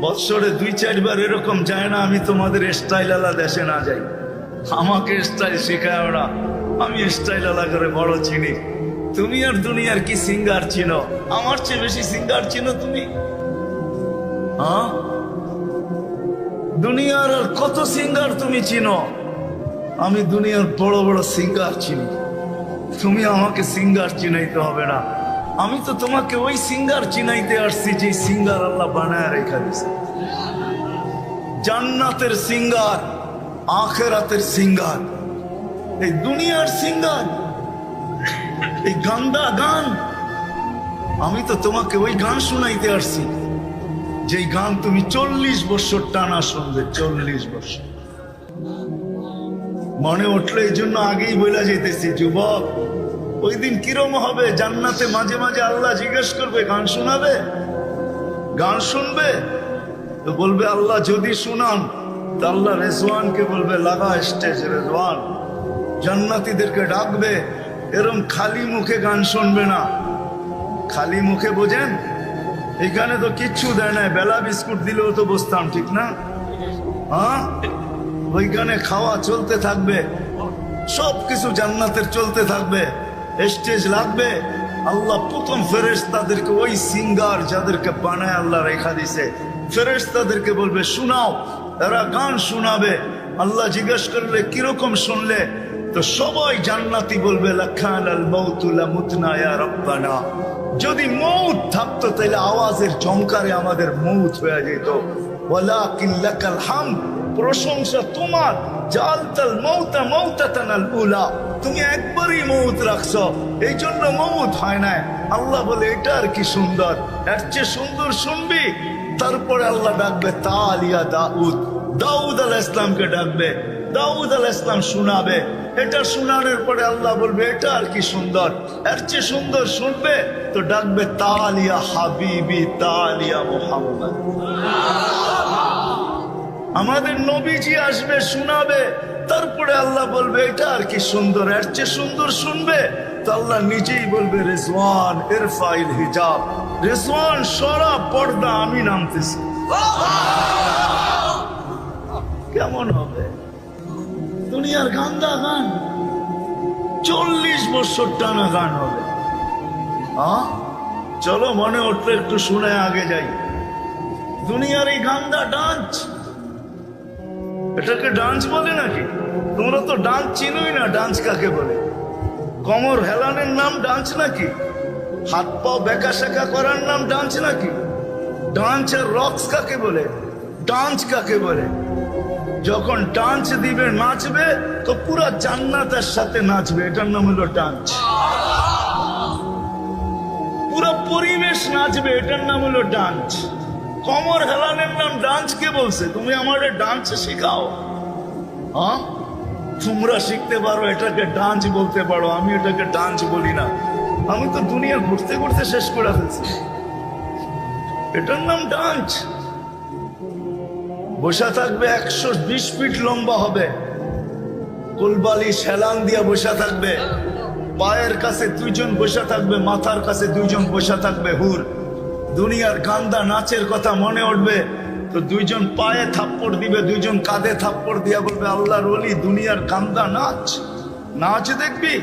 বৎসরে 2-4 বার এরকম যায় না আমি তোমাদের স্টাইল আলা দেশে না যাই। আমাকে স্টাইল শেখায় না, আমি স্টাইল আলা করে বড় চিনি। তুমি আর দুনিয়ার কি সিঙ্গার চিনো? আমার চেয়ে বেশি সিঙ্গার চিনো তুমি। দুনিয়ার আর কত সিঙ্গার তুমি চিনো? আমি দুনিয়ার বড় বড় সিঙ্গার চিনি। তুমি আমাকে সিঙ্গার চিনাইতে হবে না, আমি তো তোমাকে ওই সিঙ্গার চিনাইতে আসছি যে সিঙ্গার আল্লাহ বানায় রেখা দিয়েছে। জান্নাতের সিঙ্গার, আখেরাতের সিঙ্গার। এই দুনিয়ার সিঙ্গার, এই গান্দা গান, আমি তো তোমাকে ওই গান শুনাইতে আসছি যেই গান তুমি 40 বছর টানা শুনবে। 40 বছর মনে উঠলো, এই জন্য আগেই বলে যেতেছি, যুবক ওই দিন কিরম হবে? জান্নাতে মাঝে মাঝে আল্লাহ জিজ্ঞেস করবে, গান শোনাবে? গান শুনবে? তো বলবে আল্লাহ যদি শুনান, তো আল্লাহ রেজওয়ানকে বলবে লাগা স্টেজ, রেজওয়ান। জান্নাতীদেরকে ডাকবে, এরম খালি মুখে গান শুনবে না। খালি মুখে বোঝেন, এখানে তো কিচ্ছু দেয় না, বেলা বিস্কুট দিলেও তো বসতাম, ঠিক না? হ্যাঁ, ওইখানে খাওয়া চলতে থাকবে, সবকিছু জান্নাতের চলতে থাকবে, স্টেজ লাগবে। আল্লাহ প্রথম ফেরেশতাদেরকে, ওই সিঙ্গার যাদেরকে বানায় আল্লাহ রেখা দিছে, ফেরেশতাদেরকে বলবে শোনাও, এরা গান শোনাবে। আল্লাহ জিজ্ঞেস করলে কিরকম শুনলে? তো সবাই জান্নাতি বলবে লাখানাল মাউতু লামুতনা ইয়া রাব্বানা। যদি মৌত থাকতো তাহলে আওয়াজের ঝংকারে আমাদের মৌত হয়ে যেত। ওয়ালাকিন লাকাল হামদ, প্রশংসা তোমার। জালতাল মাউতা মাউতাতানাল উলা, তুমি একবারই মৌত রাখছো, এই জন্য মৌত হয় না। আল্লাহ বলে এটা আর কি সুন্দর, এর চেয়ে সুন্দর শুনবি? তারপরে আল্লাহ ডাকবে তালিয়া দাউদ, দাউদ আলাইহিস সালামকে ডাকবে, দাউদ আলাইহিস সালাম শোনাবে। এটা শোনানোর পরে আল্লাহ বলবে এটা আর কি সুন্দর, এর চেয়ে সুন্দর শুনবে? তো ডাকবে তালিয়া হাবিবি, তালিয়া মুহাম্মদ। আমাদের নবীজি আসবে, শোনাবে। তারপরে আল্লাহ বলবে এটা আর কি সুন্দর, এর চেয়ে সুন্দর শুনবে? তো আল্লাহ নিজেই বলবে রেজওয়ান ইরফাইল হিজাব, রেজওয়ান সরা পর্দা, আমি নামতেছি। কেমন হবে? দুনিয়ার গান্দা গান 40 বছর টানা গান হবে। হ্যাঁ, চলো মনে উঠলে একটু শুনে আগে যাই। দুনিয়ার এই গান্দা ডান্স, এটাকে ডান্স বলে নাকি? তোমরা তো ডান্স চিনোই না, ডান্স কাকে বলে? কোমর হেলানের নাম ডান্স নাকি? হাত পা বেকা শেখা করার নাম ডান্স নাকি? ডান্স আর রক্স কাকে বলে? ডান্স কাকে বলে? যখন ডান্স দিবে, নাচবে, তো পুরা জান্নাতের সাথে নাচবে, এটার নাম হলো ডান্স। পুরো পরিবেশ নাচবে, এটার নাম হলো ডান্স। কোমর হেলানের নাম ডান্স কে বলছে? তুমি আমাদের ডান্স শেখাও। হ্যাঁ, তোমরা শিখতে পারো, এটাকে ডান্স বলতে পারো, আমি এটাকে ডান্স বলি না। আমি তো দুনিয়া ঘুরতে ঘুরতে শেষ করে ফেলছি, এটার নাম ডান্স। বসা থাকবে, 120 ফিট লম্বা হবে, কুলবালি সেলান দিয়া বসা থাকবে, পায়ের কাছে 2 জন বসা থাকবে, মাথার কাছে 2 জন বসা থাকবে হুর। দুনিয়ার গান্দা নাচের কথা মনে উঠবে, তো 2 জন পায়ে থাপ্পড় দিবে, 2 জন কাঁধে থাপ্পড় দিয়া বলবে আল্লাহর ওলি দুনিয়ার গান্দা নাচ, নাচ দেখবি?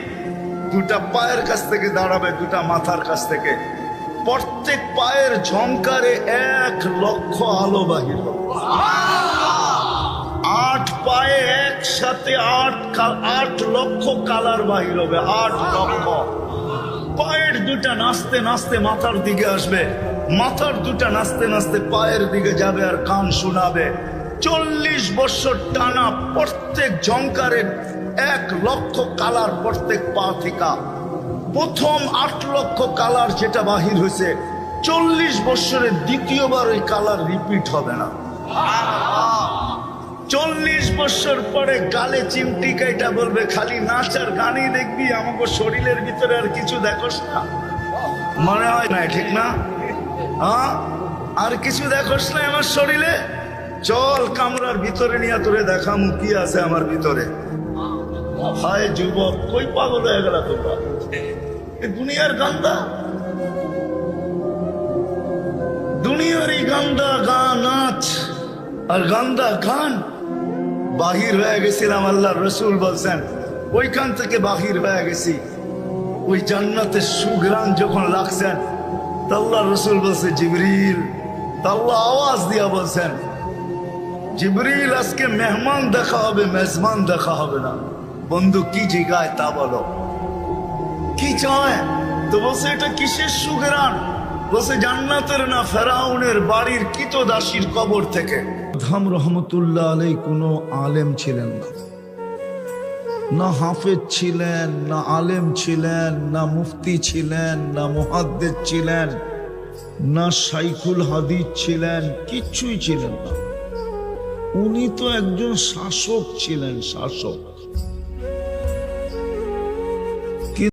2টা পায়ের কাছ থেকে দাঁড়াবে, 2টা মাথার কাছ থেকে, প্রত্যেক পায়ের ঝংকারে 1 লক্ষ আলো বাহির হবে। 8 পায়ে একসাথে 8 লক্ষ কালার বাহির হবে, 8 লক্ষ। পায়ের 2টা নাচতে নাচতে মাথার দিকে আসবে, মাথার 2টা নাচতে নাচতে পায়ের দিকে যাবে, আর কান শোনাবে। 40 বছর টানা প্রত্যেক ঝংকারে 1 লক্ষ কালার প্রত্যেক পা থেকে। প্রথম 8 লক্ষ কালার যেটা বাহির হয়েছে, 40 বছরে দ্বিতীয়বার ওই কালার রিপিট হবে না। 40 বছর পরে গালে চিমটি কাইটা বলবে খালি নাচ আর গানই দেখবি, আমাকে শরীরের ভিতরে আর কিছু দেখোস না? মনে হয় না, ঠিক না? হ্যাঁ, আর কিছু দেখোস না আমার শরীরে? চল কামরার ভিতরে নিয়ে তোরে দেখামু কি আছে আমার ভিতরে। হায় যুবক, কই পাগল হয়ে গেল তোমরা? দুনিয়ার গান্দা, দুনিয়ারই গান্দা গান, নাচ আর গান্দা গান। বাহির হয়ে গেছিলাম, আল্লাহ রসুল বলছেন ওইখান থেকে বাহির হয়ে গেছি। ওই জান্নাতের সুঘ্রাণ যখন লাগছেন, আল্লাহ রসুল বলছে জিবরিল, আল্লাহ আওয়াজ দিয়া বলছেন জিবরিল আজকে মেহমান দেখা হবে, মেজবান দেখা হবে না। বন্ধু কি জিগায় তা বলো, কি চায়? তো বলছে এটা কিসের সুঘ্রাণ? বলছে জান্নাতের না, ফেরাউনের বাড়ির কিতদাসীর কবর থেকে। ধাম রহমতুল্লাহ আলাই কোনো আলেম ছিলেন না, না হাফেজ ছিলেন, না আলেম ছিলেন, না মুফতি ছিলেন, না মুহাদ্দিস ছিলেন, না শাইখুল হাদিস ছিলেন, কিচ্ছুই ছিলেন না। উনি তো একজন শাসক ছিলেন, শাসক।